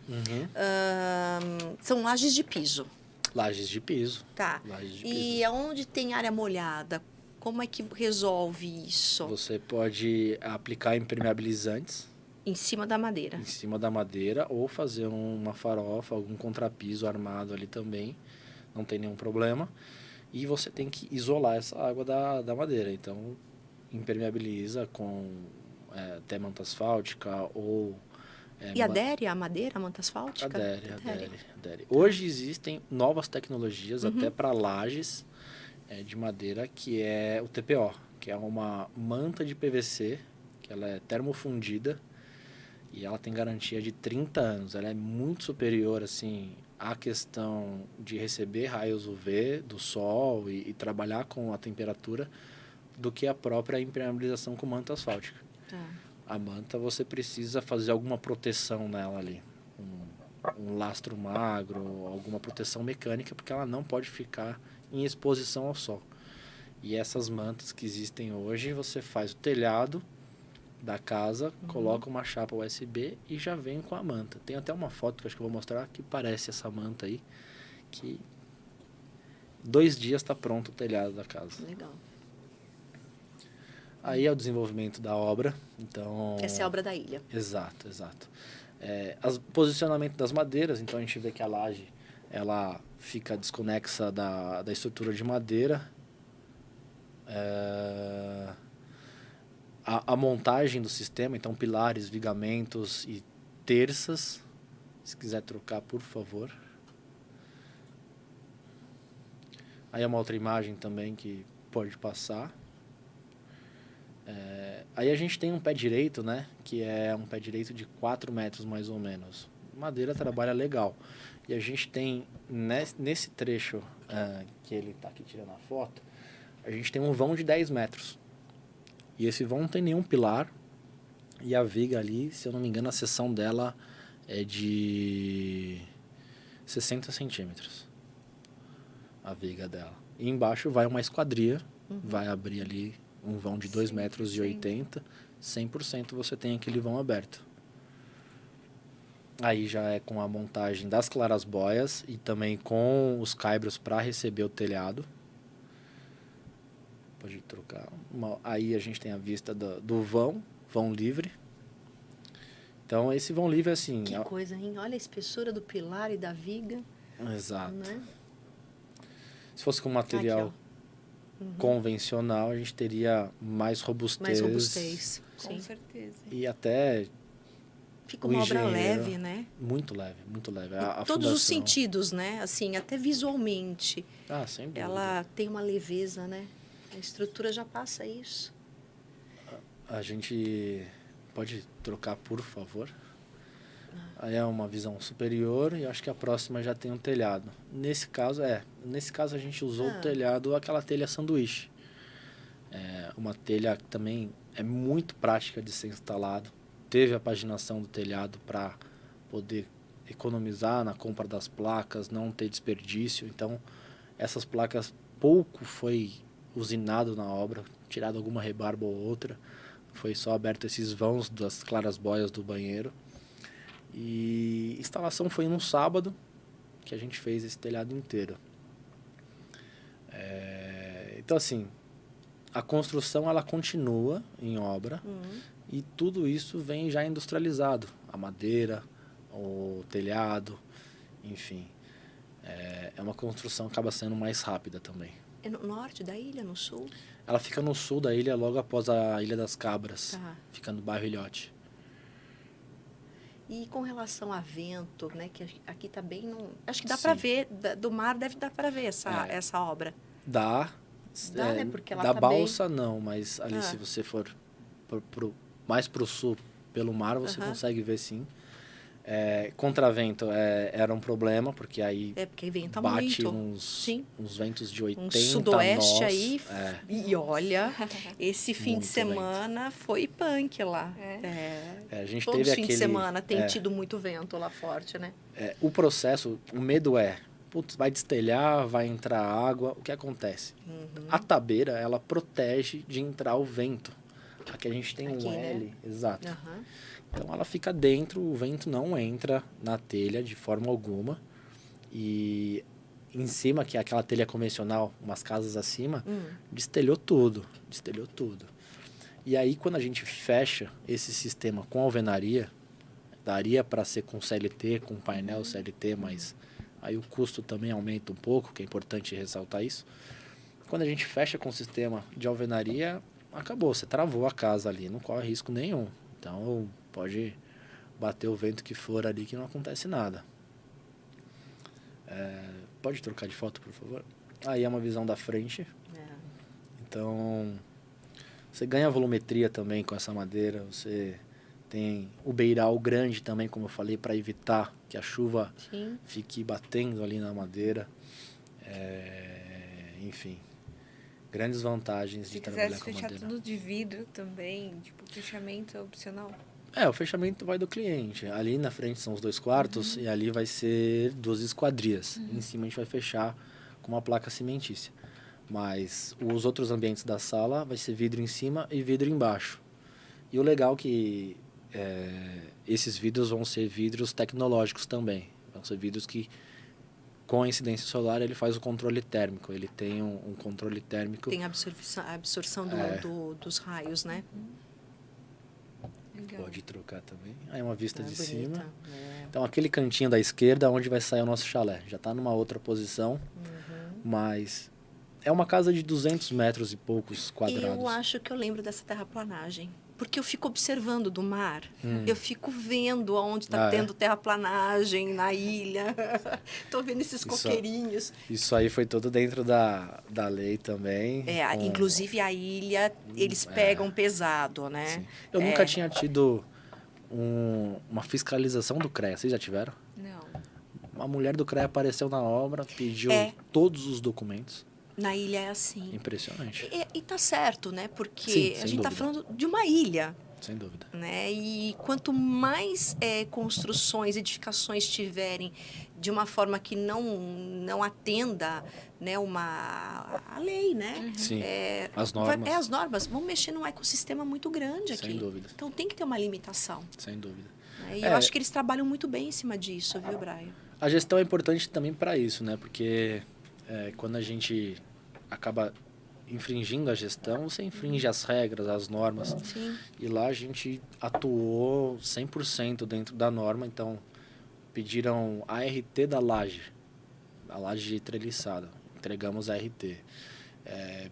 são lajes de piso. Lajes de piso. Tá. Lajes de E piso. aonde tem área molhada, como é que resolve isso? Você pode aplicar impermeabilizantes Em cima da madeira. em cima da madeira ou fazer uma farofa, algum contrapiso armado ali também. Não tem nenhum problema. E você tem que isolar essa água da madeira. Então, impermeabiliza com até manta asfáltica ou... E adere à madeira, a manta asfáltica? Adere. Hoje existem novas tecnologias até para lajes de madeira, que é o TPO, que é uma manta de PVC, que ela é termofundida e ela tem garantia de 30 anos. Ela é muito superior assim, à questão de receber raios UV do sol e trabalhar com a temperatura do que a própria impermeabilização com manta asfáltica. Tá. A manta você precisa fazer alguma proteção nela ali, um lastro magro, alguma proteção mecânica, porque ela não pode ficar em exposição ao sol. E essas mantas que existem hoje, você faz o telhado da casa, coloca uma chapa USB e já vem com a manta. Tem até uma foto que acho que eu vou mostrar que parece essa manta aí, que 2 dias está pronto o telhado da casa. Legal. Aí é o desenvolvimento da obra. Então, Essa é a obra da ilha. Exato. O posicionamento das madeiras, então a gente vê que a laje ela fica desconexa da estrutura de madeira. A montagem do sistema, então pilares, vigamentos e terças. Se quiser trocar, por favor. Aí é uma outra imagem também que pode passar. Aí a gente tem um pé direito, né? Que é um pé direito de 4 metros mais ou menos. Madeira trabalha legal. E a gente tem, nesse trecho que ele está aqui tirando a foto, a gente tem um vão de 10 metros. E esse vão não tem nenhum pilar. E a viga ali, se eu não me engano, a seção dela é de 60 centímetros. A viga dela. E embaixo vai uma esquadria, vai abrir ali um vão de 2,80 metros. 100% você tem aquele vão aberto. Aí já é com a montagem das clarasboias e também com os caibros para receber o telhado. Pode trocar. Aí a gente tem a vista do vão livre. Então, esse vão livre, assim... Que coisa, hein? Olha a espessura do pilar e da viga. Exato. Né? Se fosse com material convencional, a gente teria mais robustez. Mais robustez, Com sim. certeza. E até Fica o uma obra engenheiro- leve, né? muito leve, muito leve. Em A todos os fundação- sentidos, né? Assim, até visualmente. Ah, sem dúvida. Ela tem uma leveza, né? A estrutura já passa isso. A gente pode trocar, por favor? Aí é uma visão superior e acho que a próxima já tem um telhado. Nesse caso a gente usou o telhado, aquela telha sanduíche. É uma telha que também é muito prática de ser instalado. Teve a paginação do telhado para poder economizar na compra das placas, não ter desperdício. Então, essas placas pouco foi usinado na obra, tirado alguma rebarba ou outra. Foi só aberto esses vãos das claras-boias do banheiro. E a instalação foi num sábado que a gente fez esse telhado inteiro. Então, assim, a construção ela continua em obra e tudo isso vem já industrializado. A madeira, o telhado, enfim. É uma construção que acaba sendo mais rápida também. É no norte da ilha, no sul? Ela fica no sul da ilha, logo após a Ilha das Cabras. Tá. Fica no bairro Ilhote. E com relação a vento, né? Que aqui tá bem... Acho que dá Sim. para ver, do mar deve dar para ver essa obra. Dá. Dá, né? Porque ela da tá balsa não, mas ali Ah. se você for mais pro sul, pelo mar, você consegue ver sim. Contravento era um problema, porque aí Porque venta bate muito. Sim. uns ventos de 80 Um sudoeste nós. aí. E olha, esse fim Muito de semana foi punk lá. A gente Todos teve os fins de aquele... semana tem tido muito vento lá forte, né? O processo, o medo putz, vai destelhar, vai entrar água. O que acontece? A tabeira, ela protege de entrar o vento. Aqui a gente tem Aqui, um né? L, exato. Aham. Então ela fica dentro, o vento não entra na telha de forma alguma. E em cima, que é aquela telha convencional, umas casas acima, destelhou tudo. E aí quando a gente fecha esse sistema com alvenaria, daria para ser com CLT, com painel CLT, mas aí o custo também aumenta um pouco, que é importante ressaltar isso. Quando a gente fecha com o sistema de alvenaria, acabou, você travou a casa ali, não corre risco nenhum. Então, pode bater o vento que for ali que não acontece nada. Pode trocar de foto, por favor? Aí é uma visão da frente. Então, você ganha volumetria também com essa madeira. Você tem o beiral grande também, como eu falei, para evitar que a chuva fique batendo ali na madeira. Enfim, grandes vantagens de Se trabalhar quisesse com fechar madeira. tudo de vidro também, tipo, fechamento é opcional. O fechamento vai do cliente. Ali na frente são os 2 quartos e ali vai ser 2 esquadrias. Em cima a gente vai fechar com uma placa cimentícia. Mas os outros ambientes da sala vai ser vidro em cima e vidro embaixo. E o legal é que esses vidros vão ser vidros tecnológicos também. Vão ser vidros que, com a incidência solar, ele faz o controle térmico. Ele tem um controle térmico. Tem a absorção dos raios, né? Legal. Pode trocar também. Aí uma vista de Bonita. cima. Então, aquele cantinho da esquerda onde vai sair o nosso chalé. Já está numa outra posição, mas é uma casa de 200 metros e poucos quadrados. Eu acho que eu lembro dessa terraplanagem. Porque eu fico observando do mar. Eu fico vendo aonde está tendo terraplanagem na ilha. Estou vendo esses coqueirinhos. Isso aí foi tudo dentro da lei também. Inclusive a ilha, eles pegam pesado, né? Sim. Eu nunca tinha tido uma fiscalização do CREA. Vocês já tiveram? Não. Uma mulher do CREA apareceu na obra, pediu todos os documentos. Na ilha é assim. Impressionante. E tá certo, né? Porque Sim, a sem gente tá dúvida. falando de uma ilha. Sem dúvida. Né? E quanto mais construções, edificações tiverem de uma forma que não atenda, né, a lei, né? Sim, as normas. As normas vão mexer num ecossistema muito grande aqui. Sem dúvida. Então tem que ter uma limitação. Sem dúvida. Né? E eu acho que eles trabalham muito bem em cima disso, viu, Brian? A gestão é importante também para isso, né? Porque quando a gente acaba infringindo a gestão, você infringe as regras, as normas. Sim. E lá a gente atuou 100% dentro da norma, então pediram a RT da laje, a laje treliçada, entregamos a RT.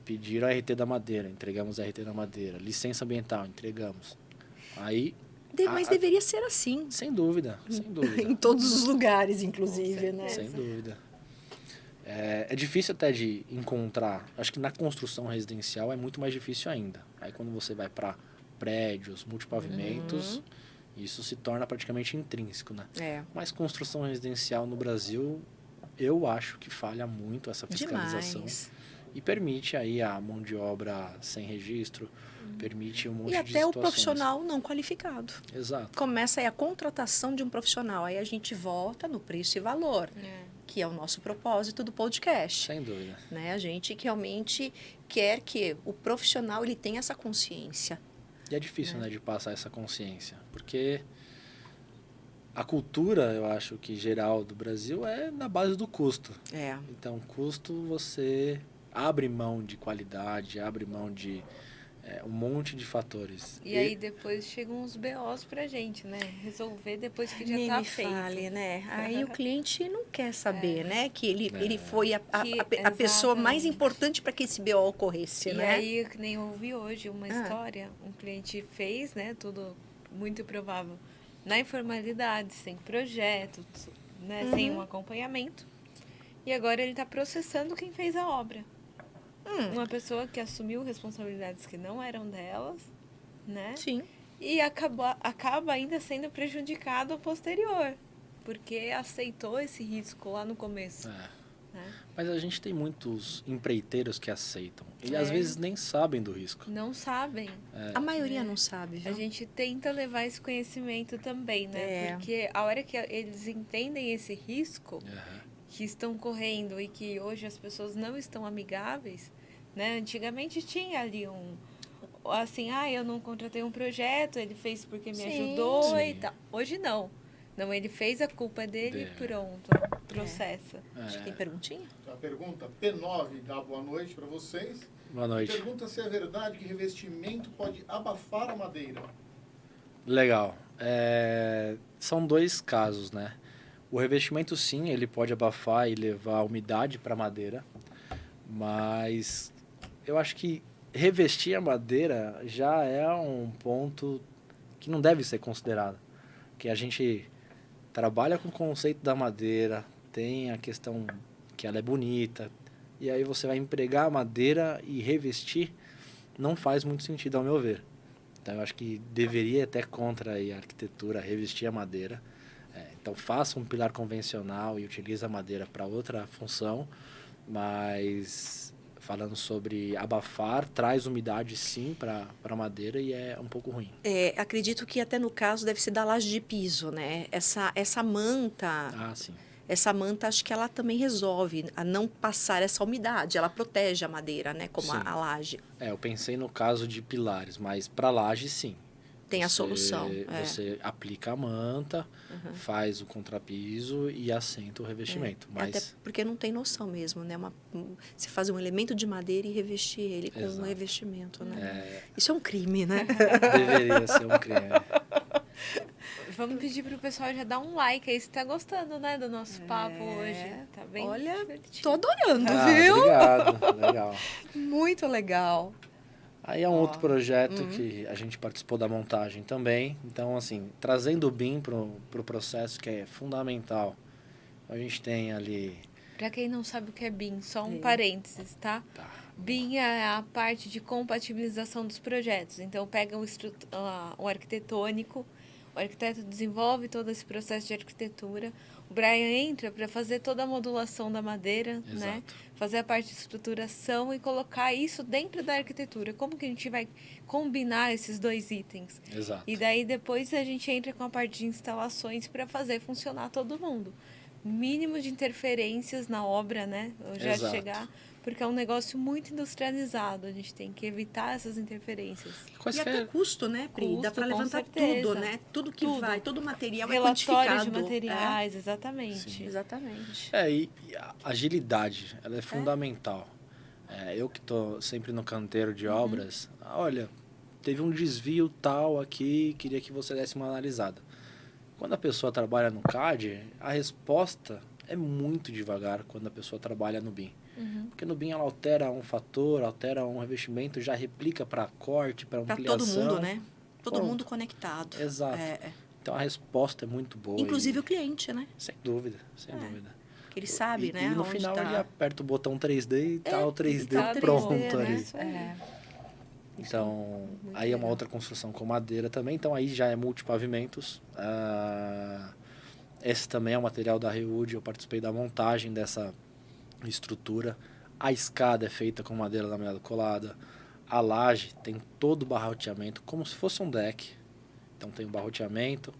Pediram a RT da madeira, entregamos a RT da madeira. Licença ambiental, entregamos. Aí... Mas deveria ser assim. Sem dúvida, sem dúvida. Em todos os lugares, inclusive, né? Sem dúvida. É difícil até de encontrar. Acho que na construção residencial é muito mais difícil ainda. Aí quando você vai para prédios, multipavimentos, isso se torna praticamente intrínseco, né? Mas construção residencial no Brasil, eu acho que falha muito essa fiscalização. Demais. E permite aí a mão de obra sem registro, permite um monte de E até situações. o profissional não qualificado. Exato. Começa aí a contratação de um profissional. Aí a gente volta no preço e valor, que é o nosso propósito do podcast. Sem dúvida. Né? A gente que realmente quer que o profissional ele tenha essa consciência. E é difícil, né, de passar essa consciência, porque a cultura, eu acho que geral do Brasil é na base do custo. Então, custo você abre mão de qualidade, abre mão de um monte de fatores. E aí depois chegam os BOs pra gente, né? Resolver depois que já Nem tá me feito. fale, né? Aí o cliente não quer saber, né? Que ele foi a Que- pessoa mais exatamente. importante para que esse BO ocorresse, E né? aí, que nem eu ouvi hoje uma história, um cliente fez, né? Tudo muito provável na informalidade, sem projeto, né? Sem um acompanhamento. E agora ele está processando quem fez a obra. Uma pessoa que assumiu responsabilidades que não eram delas, né? Sim. E acaba ainda sendo prejudicado posterior, porque aceitou esse risco lá no começo. Né? Mas a gente tem muitos empreiteiros que aceitam. E às vezes nem sabem do risco. Não sabem. A maioria não sabe, viu? A gente tenta levar esse conhecimento também, né? Porque a hora que eles entendem esse risco que estão correndo e que hoje as pessoas não estão amigáveis, né? Antigamente tinha ali assim, eu não contratei um projeto, ele fez porque me ajudou e tal. Hoje não. Não, ele fez, a culpa dele e pronto, processa. Acho que tem perguntinha? A pergunta P9 dá boa noite para vocês. Boa noite. Pergunta se é verdade que revestimento pode abafar a madeira. Legal. São dois casos, né? O revestimento, sim, ele pode abafar e levar a umidade para a madeira, mas eu acho que revestir a madeira já é um ponto que não deve ser considerado. Que a gente trabalha com o conceito da madeira, tem a questão que ela é bonita, e aí você vai empregar a madeira e revestir, não faz muito sentido ao meu ver. Então eu acho que deveria até contra aí a arquitetura revestir a madeira. Então faça um pilar convencional e utilize a madeira para outra função, mas falando sobre abafar, traz umidade sim para a madeira e é um pouco ruim. Acredito que até no caso deve ser da laje de piso, né? Essa manta... Sim. Essa manta, acho que ela também resolve a não passar essa umidade. Ela protege a madeira, né? Como a laje. Eu pensei no caso de pilares, mas para laje, sim. Tem a solução. Você aplica a manta, faz o contrapiso e assenta o revestimento. Mas... Até porque não tem noção mesmo, né? Você fazer um elemento de madeira e revestir ele com um revestimento, né? Isso é um crime, né? Deveria ser um crime. Vamos pedir pro pessoal já dar um like aí se tá gostando, né, do nosso papo hoje. Tá bem divertido. Tô adorando, viu? Obrigado, legal. Muito legal. Aí é um outro projeto que a gente participou da montagem também. Então, assim, trazendo o BIM pro processo, que é fundamental. A gente tem ali... Pra quem não sabe o que é BIM, só um parênteses, tá? BIM é a parte de compatibilização dos projetos. Então, pega o arquitetônico, o arquiteto desenvolve todo esse processo de arquitetura. O Brian entra para fazer toda a modulação da madeira, né? Fazer a parte de estruturação e colocar isso dentro da arquitetura. Como que a gente vai combinar esses dois itens? Exato. E daí depois a gente entra com a parte de instalações para fazer funcionar todo mundo. Mínimo de interferências na obra, né? Já chegar... Porque é um negócio muito industrializado. A gente tem que evitar essas interferências. E até custo, né, Pri? Dá para levantar tudo, né? Tudo que vai, todo o material é quantificado. Relatórios de materiais, exatamente. Sim. Exatamente. E a agilidade, ela é fundamental. Eu que estou sempre no canteiro de obras, olha, teve um desvio tal aqui, queria que você desse uma analisada. Quando a pessoa trabalha no CAD, a resposta é muito devagar quando a pessoa trabalha no BIM. Porque no BIM ela altera um fator, altera um revestimento, já replica para corte, para Para ampliação. todo mundo, né? Todo Pronto. mundo conectado. Exato. Então a resposta é muito boa. Inclusive o cliente, né? Sem dúvida, sem dúvida. Que ele sabe, né? E no onde final tá. ele aperta o botão 3D e tá o 3D tá pronto 3D, né? ali. Então, aí é uma outra construção com madeira também. Então, aí já é multipavimentos. Esse também é um material da Rewood. Eu participei da montagem dessa estrutura. A escada é feita com madeira laminada colada. A laje tem todo o barroteamento, como se fosse um deck. Então, tem o barroteamento.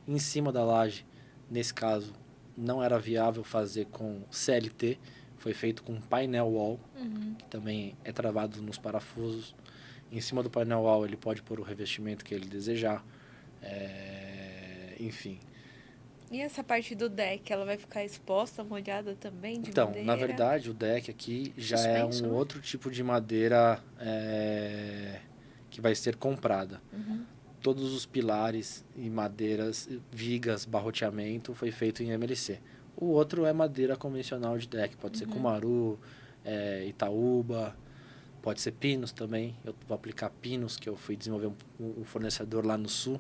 Em cima da laje, nesse caso, não era viável fazer com CLT. Foi feito com painel wall, que também é travado nos parafusos. Em cima do painel wall ele pode pôr o revestimento que ele desejar. Enfim. E essa parte do deck, ela vai ficar exposta, molhada também de Então, madeira? na verdade, o deck aqui já Suspenso, é um né? outro tipo de madeira que vai ser comprada. Todos os pilares e madeiras, vigas, barroteamento foi feito em MLC. O outro é madeira convencional de deck. Pode ser Cumaru, Itaúba, pode ser pinos também. Eu vou aplicar pinos, que eu fui desenvolver um fornecedor lá no sul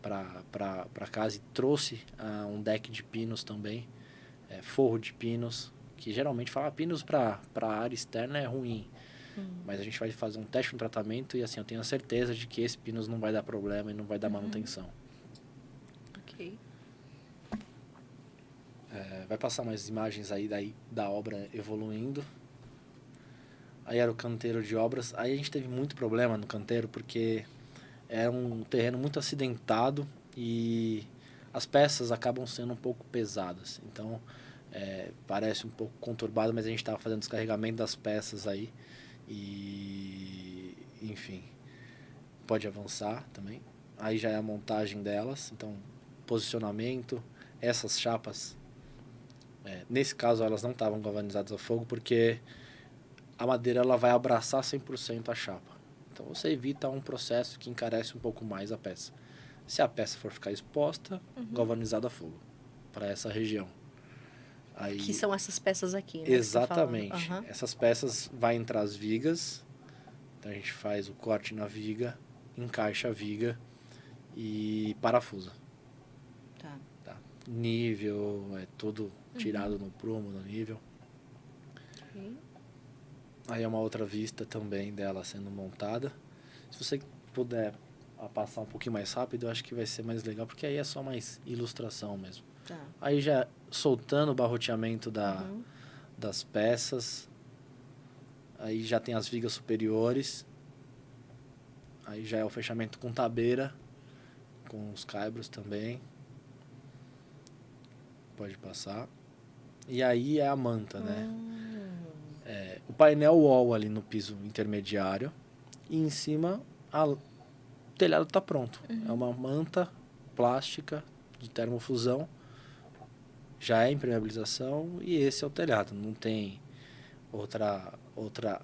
para casa e trouxe um deck de pinos também. Forro de pinos, que geralmente fala pinos para a área externa é ruim. Mas a gente vai fazer um teste, um tratamento e assim, eu tenho a certeza de que esse pinos não vai dar problema e não vai dar manutenção. Ok. Vai passar umas imagens aí da obra evoluindo. Aí era o canteiro de obras. Aí a gente teve muito problema no canteiro porque era um terreno muito acidentado e as peças acabam sendo um pouco pesadas. Então, parece um pouco conturbado, mas a gente estava fazendo descarregamento das peças aí. E, enfim, pode avançar também. Aí já é a montagem delas. Então, posicionamento. Essas chapas, nesse caso, elas não estavam galvanizadas a fogo porque a madeira ela vai abraçar 100% a chapa. Então, você evita um processo que encarece um pouco mais a peça. Se a peça for ficar exposta, galvanizada a fogo para essa região. Aí, Que são essas peças aqui, né? exatamente. Que você tá falando. Essas peças vai entrar as vigas. Então, a gente faz o corte na viga, encaixa a viga e parafusa. Tá. Nível, é tudo tirado no prumo, no nível. Ok. Aí é uma outra vista também dela sendo montada. Se você puder passar um pouquinho mais rápido, eu acho que vai ser mais legal, porque aí é só mais ilustração mesmo. Tá. Aí já soltando o barroteamento das peças. Aí já tem as vigas superiores. Aí já é o fechamento com tabeira, com os caibros também. Pode passar. E aí é a manta, né? O painel wall ali no piso intermediário. E em cima o telhado está pronto. É uma manta plástica de termofusão. Já é impermeabilização e esse é o telhado. Não tem outra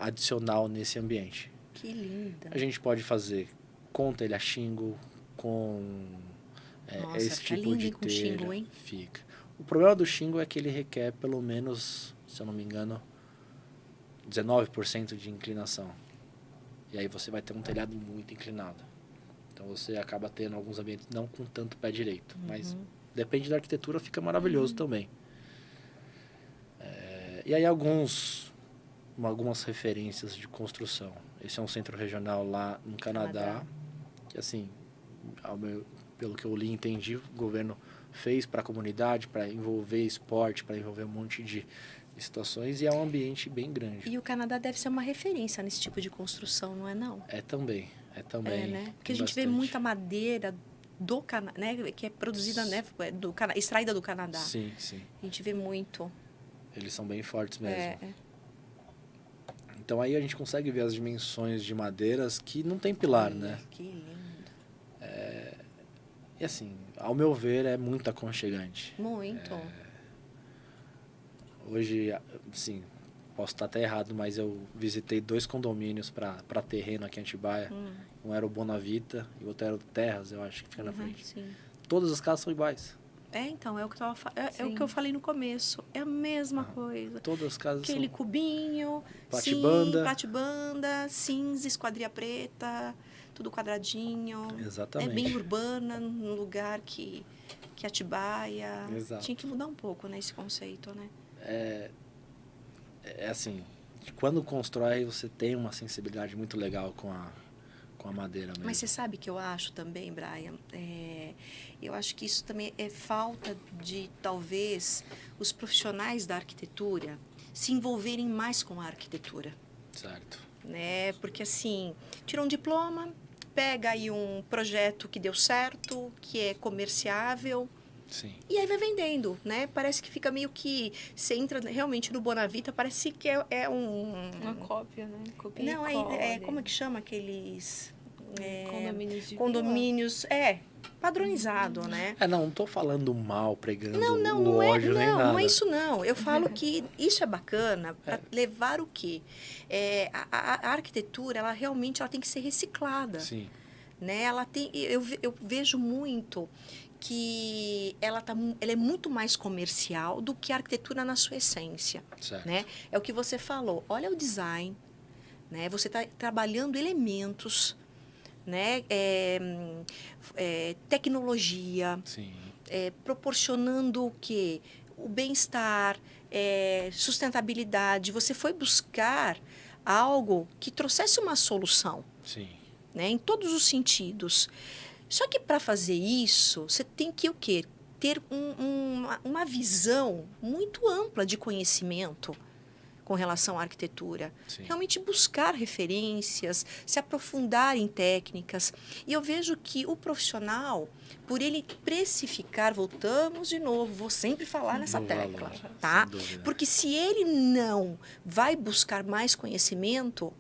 adicional nesse ambiente. Que linda. A gente pode fazer com telha shingle, com Nossa, esse fica tipo lindo, de hein, com shingle, telha. hein? Fica. O problema do shingle é que ele requer pelo menos, se eu não me engano, 19% de inclinação. E aí você vai ter um telhado muito inclinado. Então você acaba tendo alguns ambientes não com tanto pé direito. Mas depende da arquitetura, fica maravilhoso também. E aí algumas referências de construção. Esse é um centro regional lá no Canadá. Que assim, pelo que eu li e entendi, o governo fez para a comunidade, para envolver esporte, para envolver um monte de situações, e é um ambiente bem grande. E o Canadá deve ser uma referência nesse tipo de construção, não é não? É também. Né? Porque a gente vê muita madeira do Canadá, né? Que é produzida, né? Extraída do Canadá. Sim, sim. A gente vê muito. Eles são bem fortes mesmo. Então aí a gente consegue ver as dimensões de madeiras que não tem pilar, né? Que lindo. E assim, ao meu ver, é muito aconchegante. Muito. Hoje, assim, posso estar até errado, mas eu visitei 2 condomínios para terreno aqui em Atibaia. Um era o Bonavita e o outro era o Terras, eu acho que fica na frente. Sim. Todas as casas são iguais. Então, é o que é o que eu falei no começo. É a mesma coisa. Todas as casas Aquele são... cubinho, Platibanda. platibanda, cinza, esquadria preta, tudo quadradinho. Exatamente. É bem urbana, num lugar que Atibaia. Exato. Tinha que mudar um pouco, né, esse conceito, né? É assim, quando constrói, você tem uma sensibilidade muito legal com a madeira mesmo. Mas você sabe que eu acho também, Brian, eu acho que isso também é falta de, talvez, os profissionais da arquitetura se envolverem mais com a arquitetura. Certo. Né? Porque, assim, tira um diploma, pega aí um projeto que deu certo, que é comerciável, Sim. e aí vai vendendo, né? Parece que fica meio que... Você entra realmente no Bonavita, parece que é um... Uma cópia, né? Copia e Não, cola. como é que chama aqueles... Condomínios de condomínios, padronizado, né? Não tô falando mal, pregando Não ódio nem nada. não é isso não. Eu falo que isso é bacana para levar o quê? A arquitetura, ela realmente tem que ser reciclada. Sim. Né? Eu vejo muito que ela é muito mais comercial do que a arquitetura na sua essência. Certo. Né? É o que você falou. Olha o design, né? Você está trabalhando elementos, né? Tecnologia, Sim. proporcionando o quê? O bem-estar, sustentabilidade. Você foi buscar algo que trouxesse uma solução. Sim. Né? Em todos os sentidos. Só que para fazer isso, você tem que o quê? Ter uma visão muito ampla de conhecimento com relação à arquitetura. Sim. Realmente buscar referências, se aprofundar em técnicas. E eu vejo que o profissional, por ele precificar, voltamos de novo, vou sempre falar nessa No tecla, valor, tá? sem dúvida. Porque se ele não vai buscar mais conhecimento,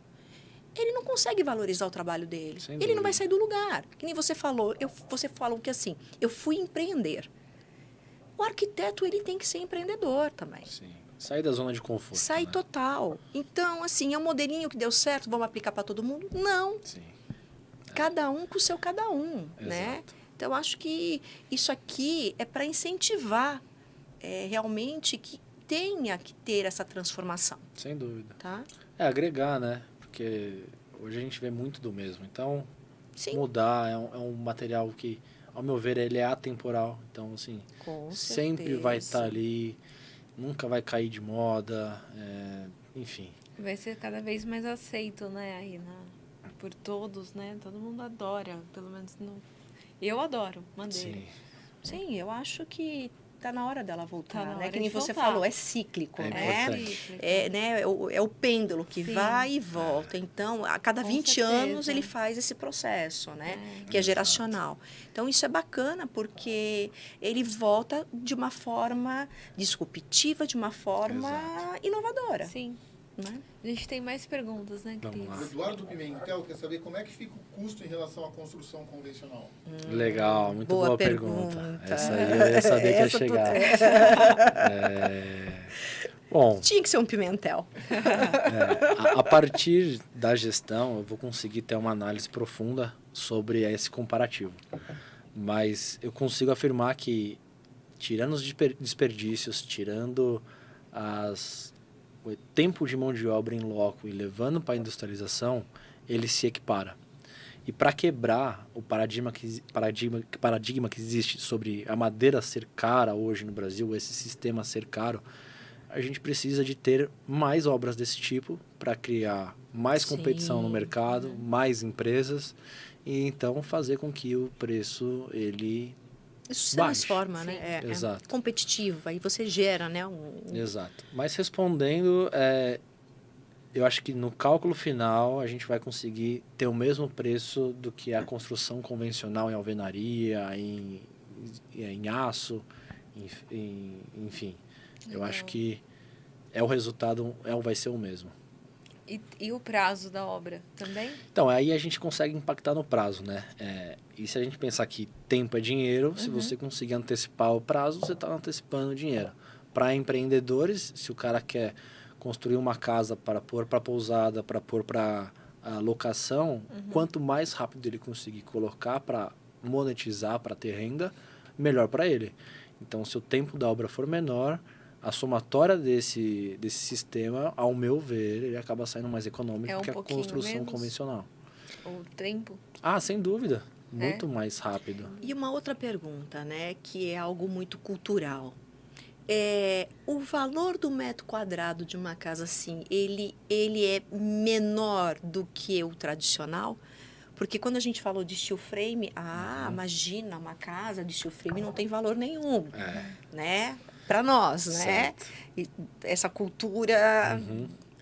ele não consegue valorizar o trabalho dele. Sem Ele dúvida. não vai sair do lugar. Que nem você falou, você falou que assim, eu fui empreender. O arquiteto, ele tem que ser empreendedor também. Sim. Sair da zona de conforto. Sai né? total. Então, assim, é um modelinho que deu certo, vamos aplicar para todo mundo? Não. Sim. Cada um com o seu cada um, né? Exato. Então, eu acho que isso aqui é para incentivar realmente que tenha que ter essa transformação, Sem dúvida. tá? Agregar, né? Porque hoje a gente vê muito do mesmo. Então, Sim. mudar é um material que, ao meu ver, ele é atemporal. Então, assim, Com sempre certeza. vai estar ali, nunca vai cair de moda, enfim. Vai ser cada vez mais aceito, né? Aí por todos, né? Todo mundo adora, pelo menos no... Eu adoro madeira. Sim. Sim, eu acho que tá na hora dela voltar, Tá na né? hora Que nem de você voltar. falou, é cíclico, É né? importante. Né? É o pêndulo que Sim. vai e volta. Então, a cada Com 20 certeza. anos ele faz esse processo, né? Que é Exato. geracional. Então, isso é bacana porque ele volta de uma forma disruptiva, de uma forma inovadora. Sim. Né? A gente tem mais perguntas, né, Cris? Vamos lá. O Eduardo Pimentel quer saber como é que fica o custo em relação à construção convencional. Legal, muito Boa boa pergunta. Essa aí eu ia saber que ia Essa chegar. Bom, Tinha que ser um pimentel. a partir da gestão eu vou conseguir ter uma análise profunda sobre esse comparativo. Mas eu consigo afirmar que, tirando os desperdícios, tirando o tempo de mão de obra em loco e levando para a industrialização, ele se equipara. E para quebrar o paradigma que existe sobre a madeira ser cara hoje no Brasil, esse sistema ser caro, a gente precisa de ter mais obras desse tipo para criar mais competição no mercado, mais empresas, e então fazer com que o preço ele Isso se baixe. transforma, né? É Exato. competitivo. Aí você gera, né? Exato. Mas respondendo, eu acho que no cálculo final a gente vai conseguir ter o mesmo preço do que a construção convencional em alvenaria, em aço, enfim. Eu acho que o resultado vai ser o mesmo. E o prazo da obra também? Então, aí a gente consegue impactar no prazo, né? E se a gente pensar que tempo é dinheiro, se você conseguir antecipar o prazo, você está antecipando o dinheiro. Para empreendedores, se o cara quer construir uma casa para pôr para pousada, para pôr para locação, quanto mais rápido ele conseguir colocar para monetizar, para ter renda, melhor para ele. Então, se o tempo da obra for menor, a somatória desse sistema, ao meu ver, ele acaba saindo mais econômico que a construção menos? convencional. O tempo? Ah, sem dúvida. Muito mais rápido. E uma outra pergunta, né, que é algo muito cultural. O valor do metro quadrado de uma casa assim, ele é menor do que o tradicional? Porque quando a gente falou de steel frame, imagina, uma casa de steel frame não tem valor nenhum, né? Para nós, né? Certo. E essa cultura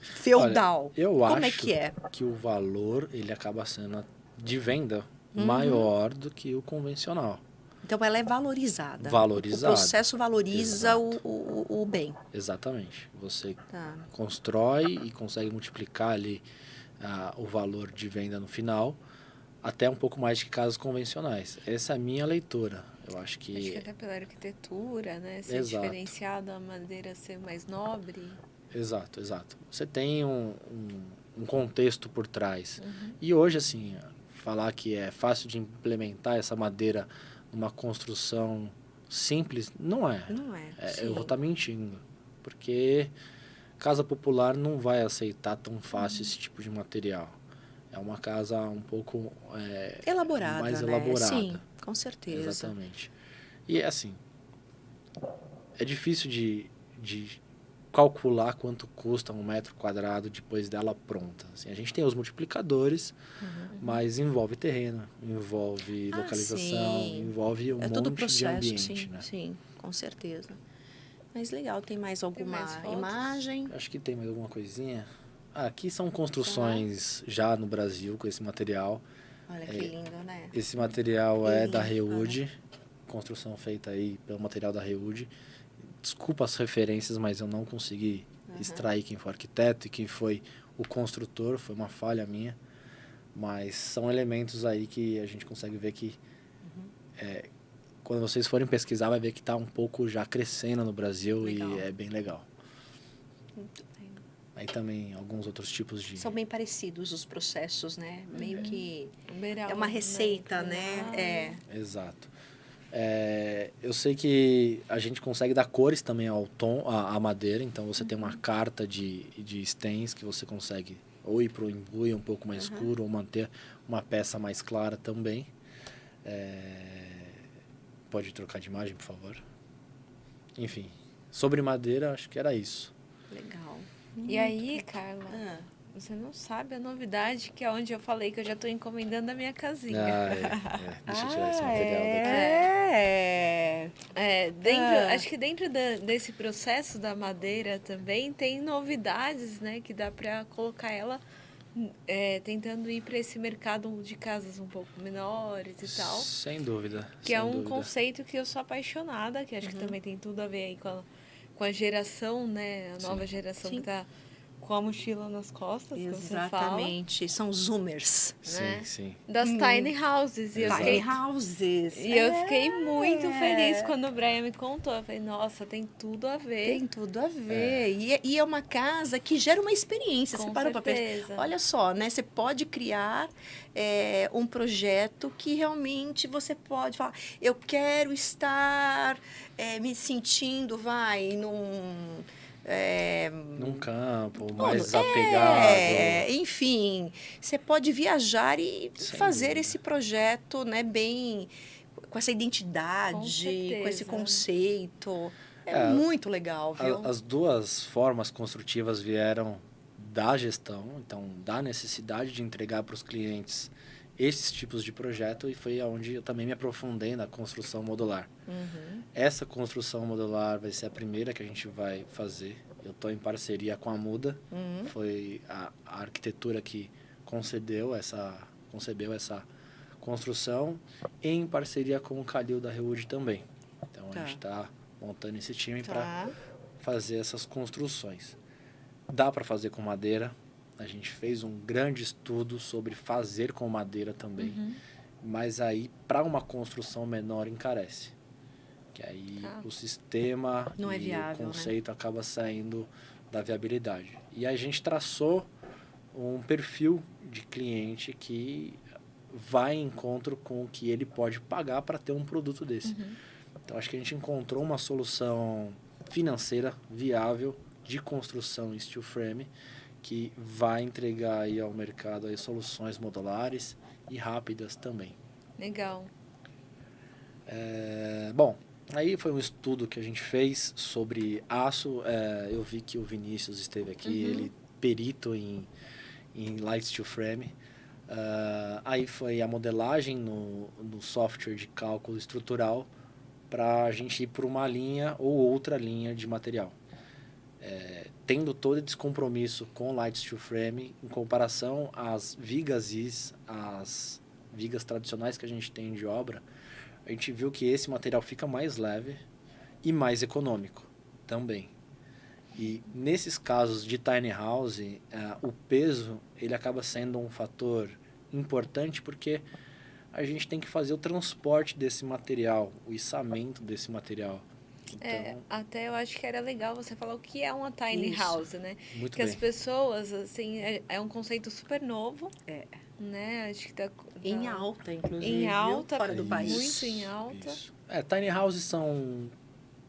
feudal. Olha, eu Como acho é que é? que o valor ele acaba sendo de venda maior do que o convencional. Então, ela é valorizada. Valorizada. O processo valoriza Exato. o bem. Exatamente. Você Tá. constrói e consegue multiplicar ali o valor de venda no final, até um pouco mais que casas convencionais. Essa é a minha leitura. Eu acho que... Acho que até pela arquitetura, né? Ser Exato. diferenciado, a madeira ser mais nobre. Exato. Você tem um contexto por trás. E hoje, assim, falar que é fácil de implementar essa madeira numa construção simples, não é. Não é. Eu vou estar mentindo. Porque casa popular não vai aceitar tão fácil esse tipo de material. É uma casa um pouco Elaborada, mais né? elaborada. Sim, com certeza. Exatamente. E assim, é difícil de calcular quanto custa um metro quadrado depois dela pronta. Assim, a gente tem os multiplicadores, mas envolve terreno, envolve localização, sim. envolve um Todo o monte processo, de ambiente. sim, Né? sim, com certeza. Mas legal, tem mais alguma mais fotos? imagem? Acho que tem mais alguma coisinha. Aqui são construções já no Brasil com esse material. Olha que lindo, né? Esse material é da Lindo, Rewood, construção feita aí pelo material da Rewood. Desculpa as referências, mas eu não consegui extrair quem foi o arquiteto e quem foi o construtor, foi uma falha minha. Mas são elementos aí que a gente consegue ver que quando vocês forem pesquisar, vai ver que está um pouco já crescendo no Brasil. Legal. E é bem legal. Muito bem. Aí também alguns outros tipos de... São bem parecidos os processos, né? Meio que Umbral, é uma receita, né? Exato. Eu sei que a gente consegue dar cores também ao tom, à madeira. Então, você tem uma carta de steins que você consegue ou ir para o embuio um pouco mais escuro ou manter uma peça mais clara também. Pode trocar de imagem, por favor? Enfim, sobre madeira, acho que era isso. Legal. E aí, Carla, Ah, você não sabe a novidade, que é onde eu falei que eu já estou encomendando a minha casinha. Deixa eu tirar esse material daqui. Acho que dentro desse processo da madeira também tem novidades, né? Que dá para colocar ela tentando ir para esse mercado de casas um pouco menores e tal. Sem dúvida. Que é um conceito que eu sou apaixonada, que acho que também tem tudo a ver aí com a geração, né? A nova geração Sim. que tá com a mochila nas costas, que você fala. exatamente. São zoomers. né? Sim. Das tiny houses. E eu, Exato. Tiny fiquei, houses. e eu fiquei muito feliz quando o Brian me contou. Eu falei, nossa, tem tudo a ver. Tem tudo a ver. E é uma casa que gera uma experiência. Com Você parou para pensar. certeza. Olha só, né? Você pode criar um projeto que realmente você pode falar, eu quero estar me sentindo, Num campo mais desapegado. Enfim, você pode viajar e Sem fazer dúvida. esse projeto, né, bem com essa Com identidade, certeza. com esse conceito. É muito legal, viu? As duas formas construtivas vieram da gestão, então da necessidade de entregar para os clientes esses tipos de projeto, e foi onde eu também me aprofundei na construção modular. Essa construção modular vai ser a primeira que a gente vai fazer. Eu estou em parceria com a Muda, foi a arquitetura que concebeu essa construção, em parceria com o Calil da Rewood também. Então a gente está montando esse time para fazer essas construções. Dá para fazer com madeira. A gente fez um grande estudo sobre fazer com madeira também. Mas aí, para uma construção menor, encarece. Que aí o sistema Não é e viável, o conceito acaba saindo da viabilidade. E a gente traçou um perfil de cliente que vai em encontro com o que ele pode pagar para ter um produto desse. Então, acho que a gente encontrou uma solução financeira viável de construção em steel frame que vai entregar aí ao mercado aí soluções modulares e rápidas também. Legal. Bom, aí foi um estudo que a gente fez sobre aço. Eu vi que o Vinícius esteve aqui, ele perito em light steel frame. Aí foi a modelagem no software de cálculo estrutural para a gente ir por uma linha ou outra linha de material. Tendo todo esse compromisso com light steel frame em comparação às vigas IS, as vigas tradicionais que a gente tem de obra, a gente viu que esse material fica mais leve e mais econômico também. E nesses casos de tiny house, o peso ele acaba sendo um fator importante porque a gente tem que fazer o transporte desse material, o içamento desse material. Então, Até eu acho que era legal você falar o que é uma tiny Isso. house, né? muito Porque bem. as pessoas, assim, é um conceito super novo, né? Acho que Em alta, inclusive. Em alta, fora do Isso, país. muito em alta. Isso. Tiny houses são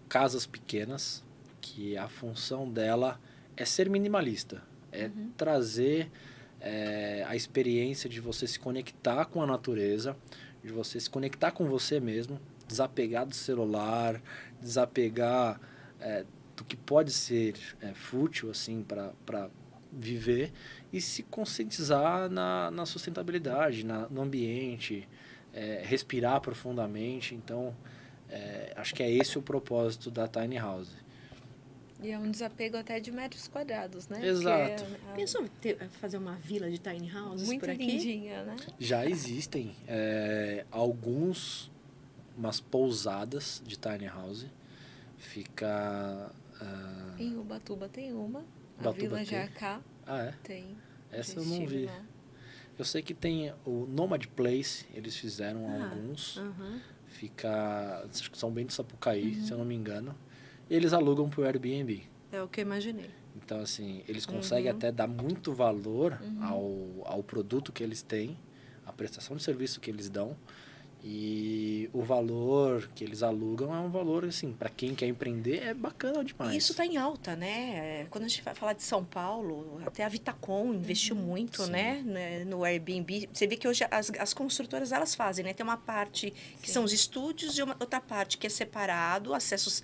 casas pequenas que a função dela é ser minimalista, trazer a experiência de você se conectar com a natureza, de você se conectar com você mesmo, desapegar do celular, desapegar do que pode ser fútil assim para viver e se conscientizar na sustentabilidade, no ambiente, respirar profundamente. Então, acho que é esse o propósito da tiny house. E é um desapego até de metros quadrados, né? Exato. Porque Pensou fazer uma vila de tiny houses muito por aqui? lindinha, né? Já existem umas pousadas de tiny house. Fica... Em Ubatuba tem uma. A Ubatuba Vila tem? Jacá é? tem. Essa Já eu não estive vi. lá. Eu sei que tem o Nomad Place, eles fizeram alguns. Acho que São Bento do Sapucaí, se eu não me engano. E eles alugam para o Airbnb. É o que eu imaginei. Então, assim, eles conseguem até dar muito valor ao produto que eles têm, à prestação de serviço que eles dão. E o valor que eles alugam é um valor, assim, para quem quer empreender, é bacana demais. E isso está em alta, né? Quando a gente vai falar de São Paulo, até a Vitacom investiu muito, Sim. né, no Airbnb. Você vê que hoje as construtoras, elas fazem, né? Tem uma parte que são os estúdios e outra parte que é separado, acessos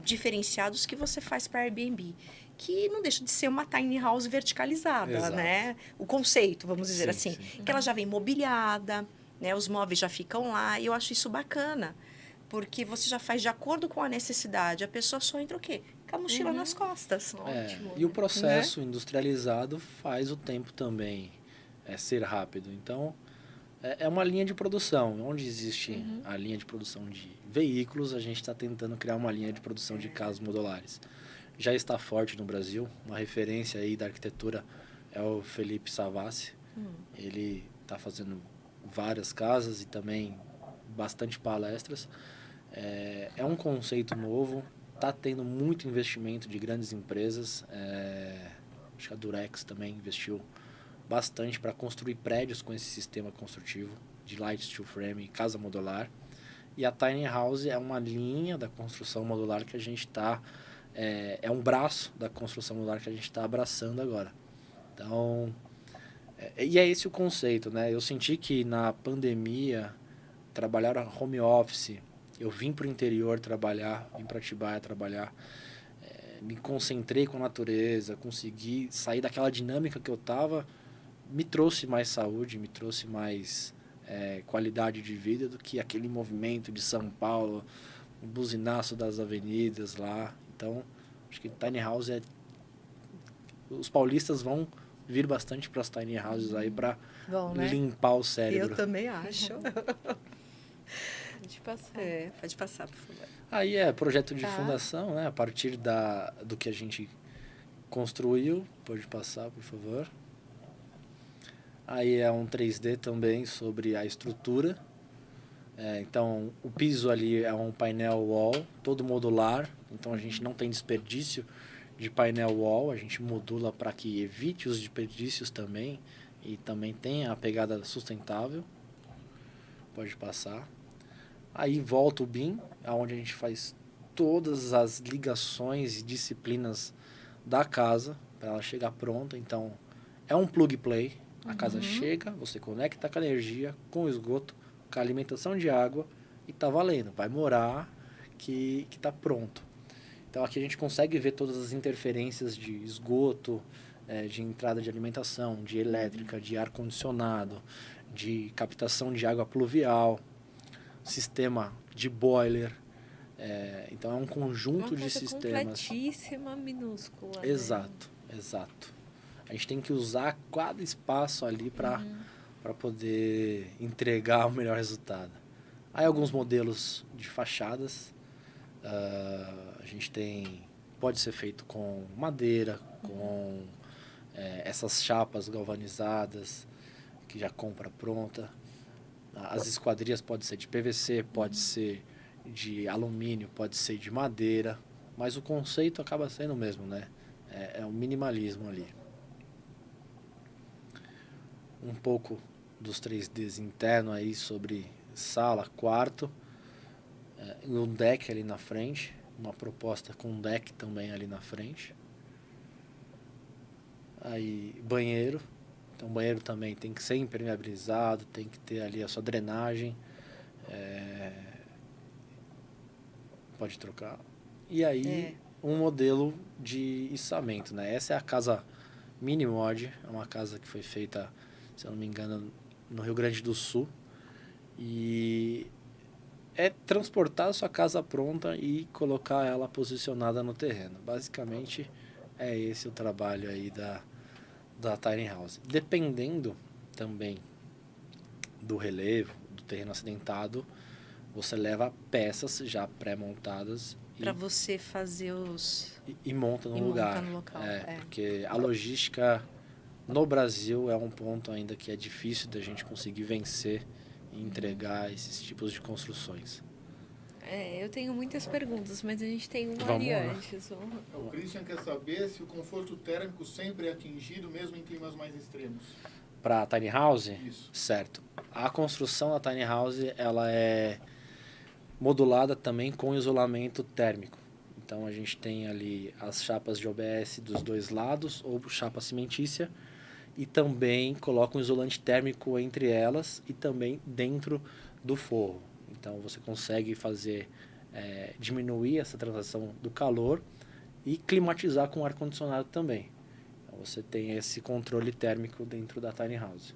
diferenciados que você faz para Airbnb. Que não deixa de ser uma tiny house verticalizada, Exato. né? O conceito, vamos dizer Sim, assim. sim. Que ela já vem mobiliada, né? Os móveis já ficam lá. E eu acho isso bacana. Porque você já faz de acordo com a necessidade. A pessoa só entra o quê? Com a mochila nas costas. Ótimo. E o processo industrializado faz o tempo também ser rápido. Então, é uma linha de produção. Onde existe a linha de produção de veículos, a gente está tentando criar uma linha de produção de casas modulares. Já está forte no Brasil. Uma referência aí da arquitetura é o Felipe Savassi. Ele está fazendo várias casas e também bastante palestras. É um conceito novo. Está tendo muito investimento de grandes empresas. Acho que a Durex também investiu bastante para construir prédios com esse sistema construtivo de light steel frame, casa modular. E a tiny house é uma linha da construção modular que a gente está... É um braço da construção modular que a gente está abraçando agora. Então, e é esse o conceito, né? Eu senti que na pandemia, trabalhar home office, eu vim para o interior trabalhar, vim para Atibaia trabalhar, me concentrei com a natureza, consegui sair daquela dinâmica que eu estava, me trouxe mais saúde, me trouxe mais qualidade de vida do que aquele movimento de São Paulo, o buzinaço das avenidas lá. Então, acho que tiny house os paulistas vão vir bastante para as tiny houses aí para limpar o cérebro. Eu também acho. Pode passar. Pode passar, por favor. Aí projeto de fundação, né? A partir do que a gente construiu. Pode passar, por favor. Aí é um 3D também sobre a estrutura. Então, o piso ali é um painel wall, todo modular. Então, a gente não tem desperdício de painel wall, a gente modula para que evite os desperdícios também e também tenha a pegada sustentável. Pode passar. Aí volta o BIM, onde a gente faz todas as ligações e disciplinas da casa para ela chegar pronta. Então, é um plug play. A casa chega, você conecta com a energia, com o esgoto, com a alimentação de água e tá valendo. Vai morar que tá pronto. Então, aqui a gente consegue ver todas as interferências de esgoto, de entrada de alimentação, de elétrica, de ar-condicionado, de captação de água pluvial, sistema de boiler. Então, é um conjunto de sistemas. Completíssima, minúscula. Exato, exato. A gente tem que usar cada espaço ali para poder entregar o melhor resultado. Aí, alguns modelos de fachadas. A gente pode ser feito com madeira, com essas chapas galvanizadas que já compra pronta. As esquadrias pode ser de PVC, pode ser de alumínio, pode ser de madeira, mas o conceito acaba sendo o mesmo, né? É o minimalismo ali. Um pouco dos 3Ds internos aí sobre sala, quarto, um deck ali na frente, uma proposta com um deck também ali na frente. Aí banheiro, então o banheiro também tem que ser impermeabilizado, tem que ter ali a sua drenagem, pode trocar. E aí um modelo de içamento, né? Essa é a casa Minimod, é uma casa que foi feita, se eu não me engano, no Rio Grande do Sul. E é transportar a sua casa pronta e colocar ela posicionada no terreno. Basicamente, é esse o trabalho aí da Tiny House. Dependendo também do relevo, do terreno acidentado, você leva peças já pré-montadas para você fazer e monta no lugar. Monta no local. Porque a logística no Brasil é um ponto ainda que é difícil da gente conseguir vencer e entregar esses tipos de construções. Eu tenho muitas perguntas, mas a gente tem uma Vamos ali lá. antes. O Christian quer saber se o conforto térmico sempre é atingido, mesmo em climas mais extremos. Para a Tiny House? Isso. Certo. A construção da Tiny House ela é modulada também com isolamento térmico. Então a gente tem ali as chapas de OBS dos dois lados, ou chapa cimentícia, e também coloca um isolante térmico entre elas e também dentro do forro. Então você consegue fazer, diminuir essa transação do calor e climatizar com ar-condicionado também. Então você tem esse controle térmico dentro da Tiny House.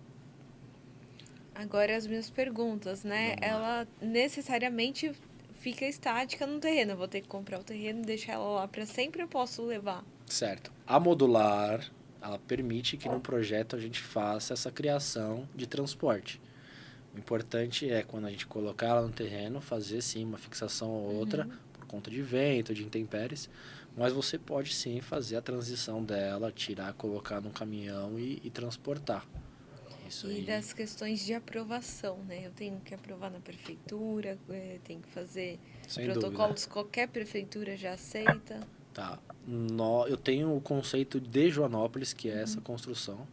Agora as minhas perguntas, né? Ela necessariamente fica estática no terreno. Eu vou ter que comprar o terreno e deixar ela lá para sempre, eu posso levar? Certo. A modular, ela permite que no projeto a gente faça essa criação de transporte. O importante é, quando a gente colocar ela no terreno, fazer sim uma fixação ou outra, por conta de vento, de intempéries, mas você pode sim fazer a transição dela, tirar, colocar num caminhão e transportar. Isso E aí. das questões de aprovação, né? Eu tenho que aprovar na prefeitura, tenho que fazer Sem protocolos, dúvida. qualquer prefeitura já aceita. Tá. Eu tenho o conceito de Joanópolis, que é essa construção.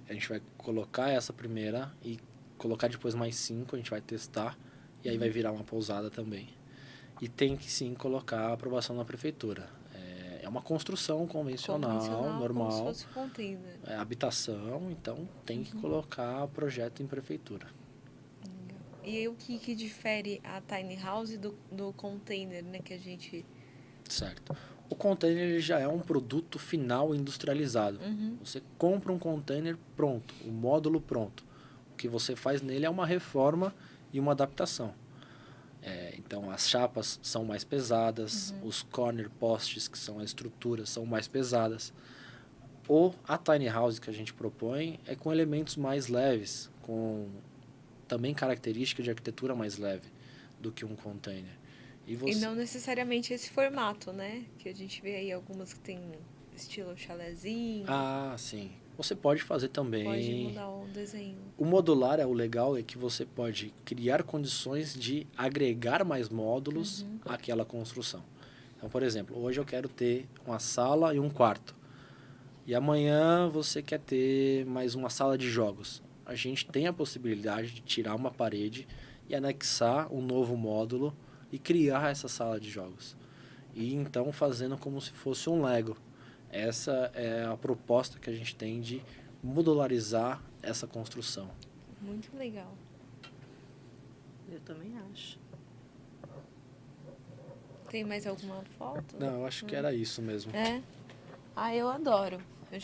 A gente vai colocar essa primeira e colocar depois mais 5, a gente vai testar e aí vai virar uma pousada também. E tem que sim colocar a aprovação na prefeitura. É uma construção convencional, normal. Como se fosse container. É habitação, então tem que colocar projeto em prefeitura. E aí, o que difere a tiny house do container, né, que a gente... Certo. O container ele já é um produto final industrializado. Você compra um container pronto, o módulo pronto. O que você faz nele é uma reforma e uma adaptação. Então, as chapas são mais pesadas, os corner posts, que são as estruturas, são mais pesadas. A tiny house que a gente propõe é com elementos mais leves, com também característica de arquitetura mais leve do que um container. E não necessariamente esse formato, né? Que a gente vê aí algumas que tem estilo chalezinho. Ah, sim. Você pode fazer também... Pode mudar o desenho. O modular, o legal é que você pode criar condições de agregar mais módulos àquela construção. Então, por exemplo, hoje eu quero ter uma sala e um quarto. E amanhã você quer ter mais uma sala de jogos. A gente tem a possibilidade de tirar uma parede e anexar um novo módulo e criar essa sala de jogos. E então fazendo como se fosse um Lego. Essa é a proposta que a gente tem de modularizar essa construção. Muito legal. Eu também acho. Tem mais alguma foto? Não, eu acho que era isso mesmo. É? Ah, eu adoro. Eu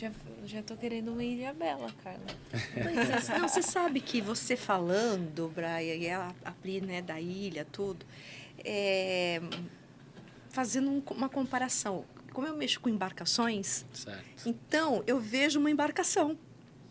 já tô querendo uma Ilhabela, Carla. Pois é, não, você sabe que você falando, Brian, e ela ali, né, da ilha, tudo, fazendo uma comparação. Como eu mexo com embarcações, Certo. então eu vejo uma embarcação,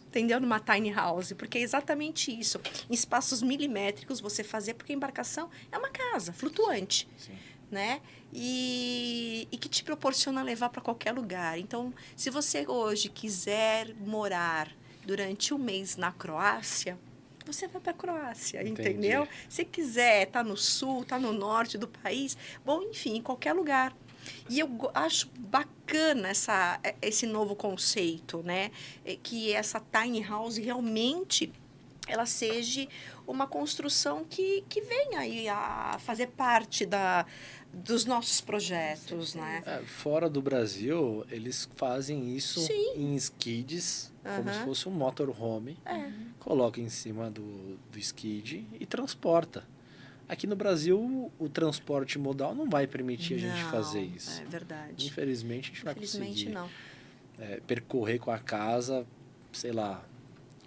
entendeu? Numa tiny house, porque é exatamente isso. Em espaços milimétricos você fazer, porque a embarcação é uma casa flutuante. Sim. Né? E que te proporciona levar para qualquer lugar. Então, se você hoje quiser morar durante um mês na Croácia, você vai para a Croácia, Entendi. entendeu? Se quiser, tá no sul, tá no norte do país, bom, enfim, em qualquer lugar. E eu acho bacana esse novo conceito, né? Que essa tiny house realmente ela seja uma construção que venha aí a fazer parte dos nossos projetos, né? Fora do Brasil, eles fazem isso Sim. em skids, como se Aham. fosse um motorhome. Coloca em cima do skid e transporta. Aqui no Brasil, o transporte modal não vai permitir a gente Não, fazer isso. É verdade. Infelizmente, a gente vai Infelizmente, conseguir não. percorrer com a casa, sei lá.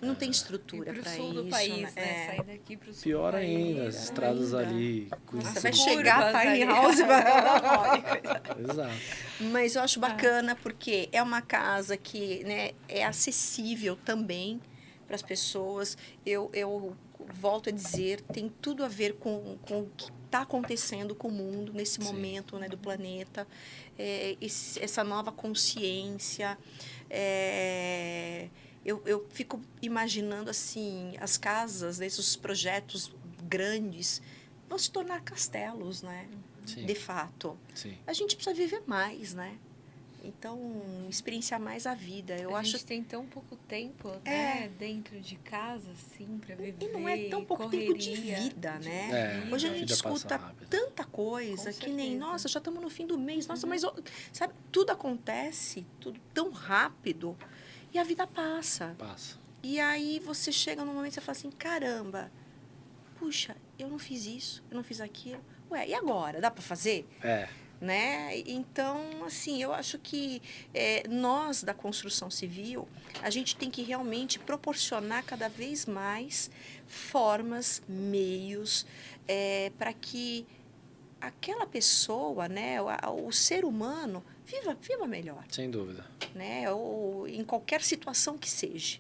Não tem E estrutura pro para sul isso, do país, né? É. Sair daqui pro sul Pior do país. ainda, as estradas ainda. ali Você conhecidas. vai Curvas chegar a tiny ali. house e vai... Exato. Mas eu acho bacana porque é uma casa que, né, é acessível também para as pessoas. Eu volto a dizer, tem tudo a ver com o que está acontecendo com o mundo nesse Sim. momento, né, do planeta. Essa nova consciência. Eu fico imaginando assim, as casas, esses projetos grandes vão se tornar castelos, né? Sim. De fato. Sim. A gente precisa viver mais, né? Então, experienciar mais a vida. Eu A acho gente tem tão pouco tempo, né? Dentro de casa, assim, pra viver. E não é tão pouco correria, tempo de vida, né? É, Hoje a a gente vida passa escuta rápido. tanta coisa Com que nem, certeza. nossa, já estamos no fim do mês, nossa, mas, sabe, tudo acontece, tudo tão rápido e a vida passa. Passa. E aí você chega num momento e você fala assim, caramba, puxa, eu não fiz isso, eu não fiz aquilo. Ué, e agora? Dá para fazer? Né? Então, assim, eu acho que nós da construção civil, a gente tem que realmente proporcionar cada vez mais formas, meios, para que aquela pessoa, né, o ser humano, viva melhor, Sem dúvida. né? Ou em qualquer situação que seja.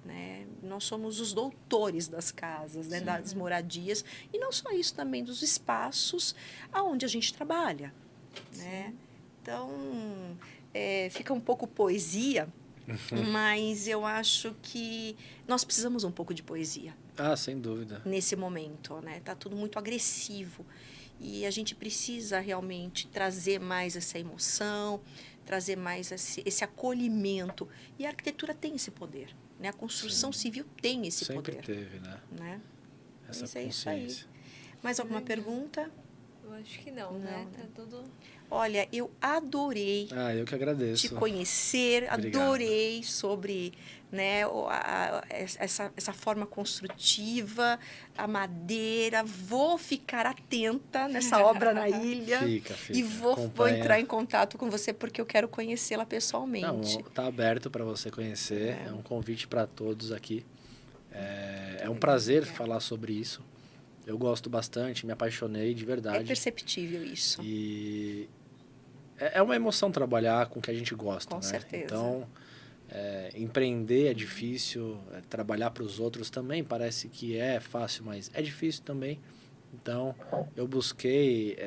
Né? Nós somos os doutores das casas, né? Das moradias, e não só isso, também dos espaços aonde a gente trabalha. Né? Então, fica um pouco poesia, mas eu acho que nós precisamos um pouco de poesia Sem dúvida. nesse momento. Né? Tá tudo muito agressivo e a gente precisa realmente trazer mais essa emoção, trazer mais esse acolhimento. E a arquitetura tem esse poder. Né? A construção civil tem esse Sempre poder. teve, né? Né? Essa Mas é isso aí. consciência. Mais alguma pergunta? Eu acho que não, né? Não, Tá tudo... Olha, eu adorei Eu que agradeço. te conhecer, Obrigado. adorei sobre, né, essa forma construtiva, a madeira. Vou ficar atenta nessa obra na ilha. Fica. E vou Acompanha. entrar em contato com você porque eu quero conhecê-la pessoalmente. Não, tá aberto para você conhecer. É um convite para todos aqui. É um prazer falar sobre isso. Eu gosto bastante, me apaixonei de É verdade. perceptível isso. E é uma emoção trabalhar com o que a gente gosta, Com né? certeza. Então, empreender é difícil, trabalhar para os outros também parece que é fácil, mas é difícil também. Então, eu busquei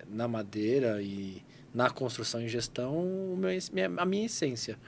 na madeira e na construção e gestão a minha essência.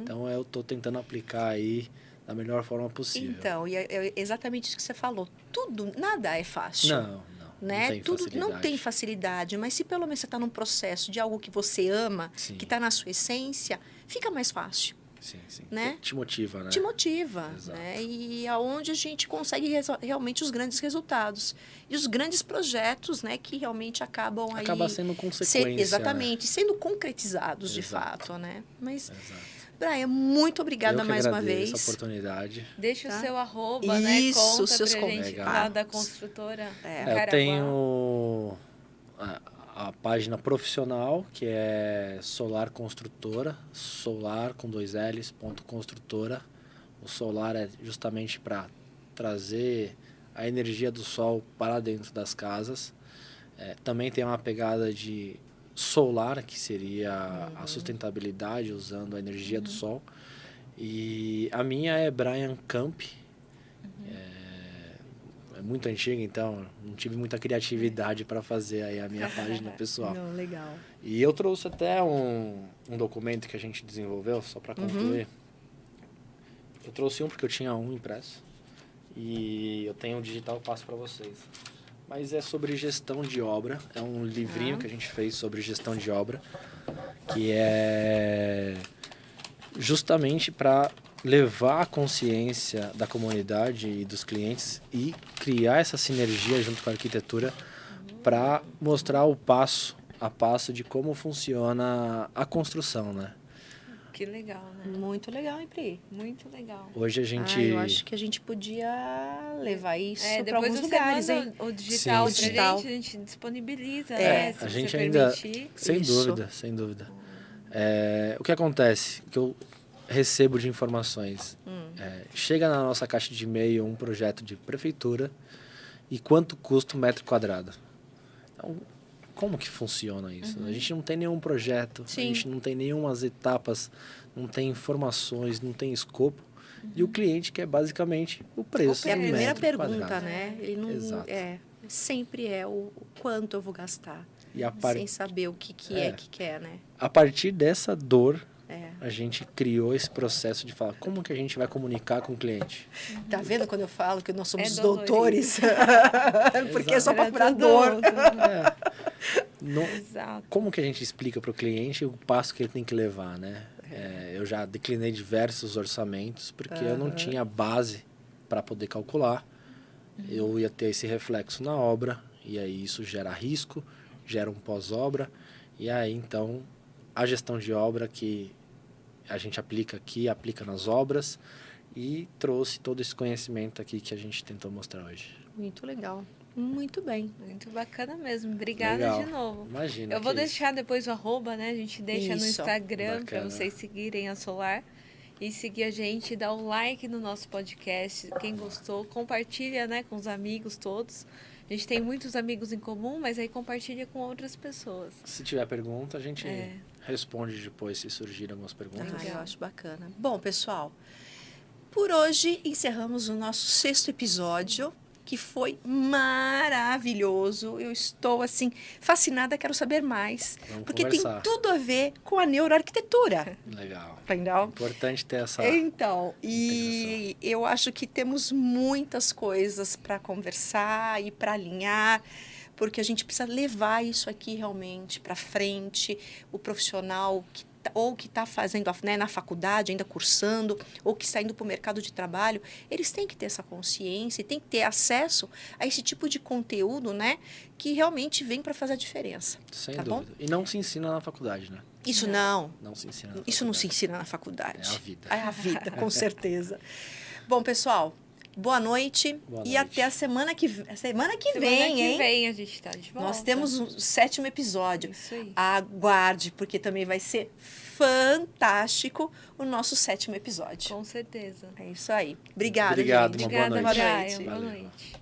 Então, eu estou tentando aplicar aí da melhor forma possível. Então, e é exatamente isso que você falou. Tudo, nada é fácil. Não. né? tem Tudo não facilidade. tem facilidade, mas se pelo menos você está num processo de algo que você ama, Sim. que está na sua essência, fica mais fácil. Sim, sim. Né? Te motiva, né? Te motiva, Exato. né? E aonde a gente consegue realmente os grandes resultados. E os grandes projetos, né? Que realmente acabam aí... Acaba sendo consequência, exatamente, sendo concretizados de Exato. fato, né? Mas, Exato. Brian, muito obrigada Eu que mais uma agradeço vez. a oportunidade. Deixa Tá? o seu arroba, né? Isso, Conta seus pra gente Legal. lá da construtora É. em Eu Caraguá. tenho a página profissional, que é Solar Construtora, solar com 2 L's, ponto construtora. O solar é justamente para trazer a energia do sol para dentro das casas. Também tem uma pegada de solar, que seria a sustentabilidade usando a energia do sol. E a minha é Brian Camp. É muito antiga, então não tive muita criatividade para fazer aí a minha página pessoal. Não, legal. E eu trouxe até um documento que a gente desenvolveu, só para concluir. Eu trouxe um porque eu tinha um impresso. E eu tenho um digital, passo para vocês. Mas é sobre gestão de obra. É um livrinho que a gente fez sobre gestão de obra. Que é justamente para levar a consciência da comunidade e dos clientes e criar essa sinergia junto com a arquitetura para mostrar o passo a passo de como funciona a construção, né? Que legal, né? Muito legal, hein, Pri? Muito legal. Hoje a gente... Eu acho que a gente podia levar isso para Depois alguns você lugares, manda hein? o digital Sim, pra sim. gente, a gente disponibiliza, É, né? Se a você gente ainda... permitir. Sem Isso. dúvida, sem dúvida. O que acontece? Que eu recebo de informações. Chega na nossa caixa de e-mail um projeto de prefeitura e quanto custa um metro quadrado. Então, como que funciona isso? A gente não tem nenhum projeto, Sim. a gente não tem nenhumas etapas, não tem informações, não tem escopo. E o cliente quer basicamente o preço É a do primeira metro pergunta, quadrado. né? Ele não Exato. sempre é o quanto eu vou gastar, E sem saber o que é que quer, né? a partir dessa dor, a gente criou esse processo de falar como que a gente vai comunicar com o cliente. Tá vendo quando eu falo que nós somos É doutores? Porque é só para Era curar tudo dor. outro. Não- Exato. Como que a gente explica para o cliente o passo que ele tem que levar, né? Eu já declinei diversos orçamentos porque eu não tinha base para poder calcular. Eu ia ter esse reflexo na obra e aí isso gera risco, gera um pós-obra e aí então a gestão de obra que a gente aplica aqui, aplica nas obras e trouxe todo esse conhecimento aqui que a gente tentou mostrar hoje. Muito legal. Muito bem. Muito bacana mesmo. Obrigada Legal. de novo. Imagina. Eu vou que isso. deixar depois o arroba, né? A gente deixa no Isso. Instagram para Bacana. vocês seguirem a Solar. E seguir a gente, dar o like no nosso podcast. Quem gostou, compartilha, né, com os amigos todos. A gente tem muitos amigos em comum, mas aí compartilha com outras pessoas. Se tiver pergunta, a gente responde depois se surgirem algumas perguntas. Eu acho bacana. Bom, pessoal, por hoje encerramos o nosso 6º episódio, que foi maravilhoso. Eu estou, assim, fascinada, quero saber mais. Vamos porque conversar. tem tudo a ver com a neuroarquitetura. Legal. Entendeu? Importante ter essa... Então, e eu acho que temos muitas coisas para conversar e para alinhar, porque a gente precisa levar isso aqui realmente para frente, o profissional que está fazendo, né, na faculdade, ainda cursando, ou que está indo para o mercado de trabalho, eles têm que ter essa consciência e têm que ter acesso a esse tipo de conteúdo, né, que realmente vem para fazer a diferença. Sem tá dúvida. bom? E não se ensina na faculdade, né? Isso não. Não se ensina na Isso não se faculdade. ensina na faculdade. É a vida. É a vida, com certeza. Bom, pessoal, boa noite. Boa E noite. até a semana que vem, Semana que hein? vem a gente tá de volta. Nós temos o 7º episódio. Isso aí. Aguarde, porque também vai ser fantástico o nosso 7º episódio. Com certeza. É isso aí. Obrigada, Obrigado, gente. uma boa Obrigada, noite. Brian. Boa Valeu. noite.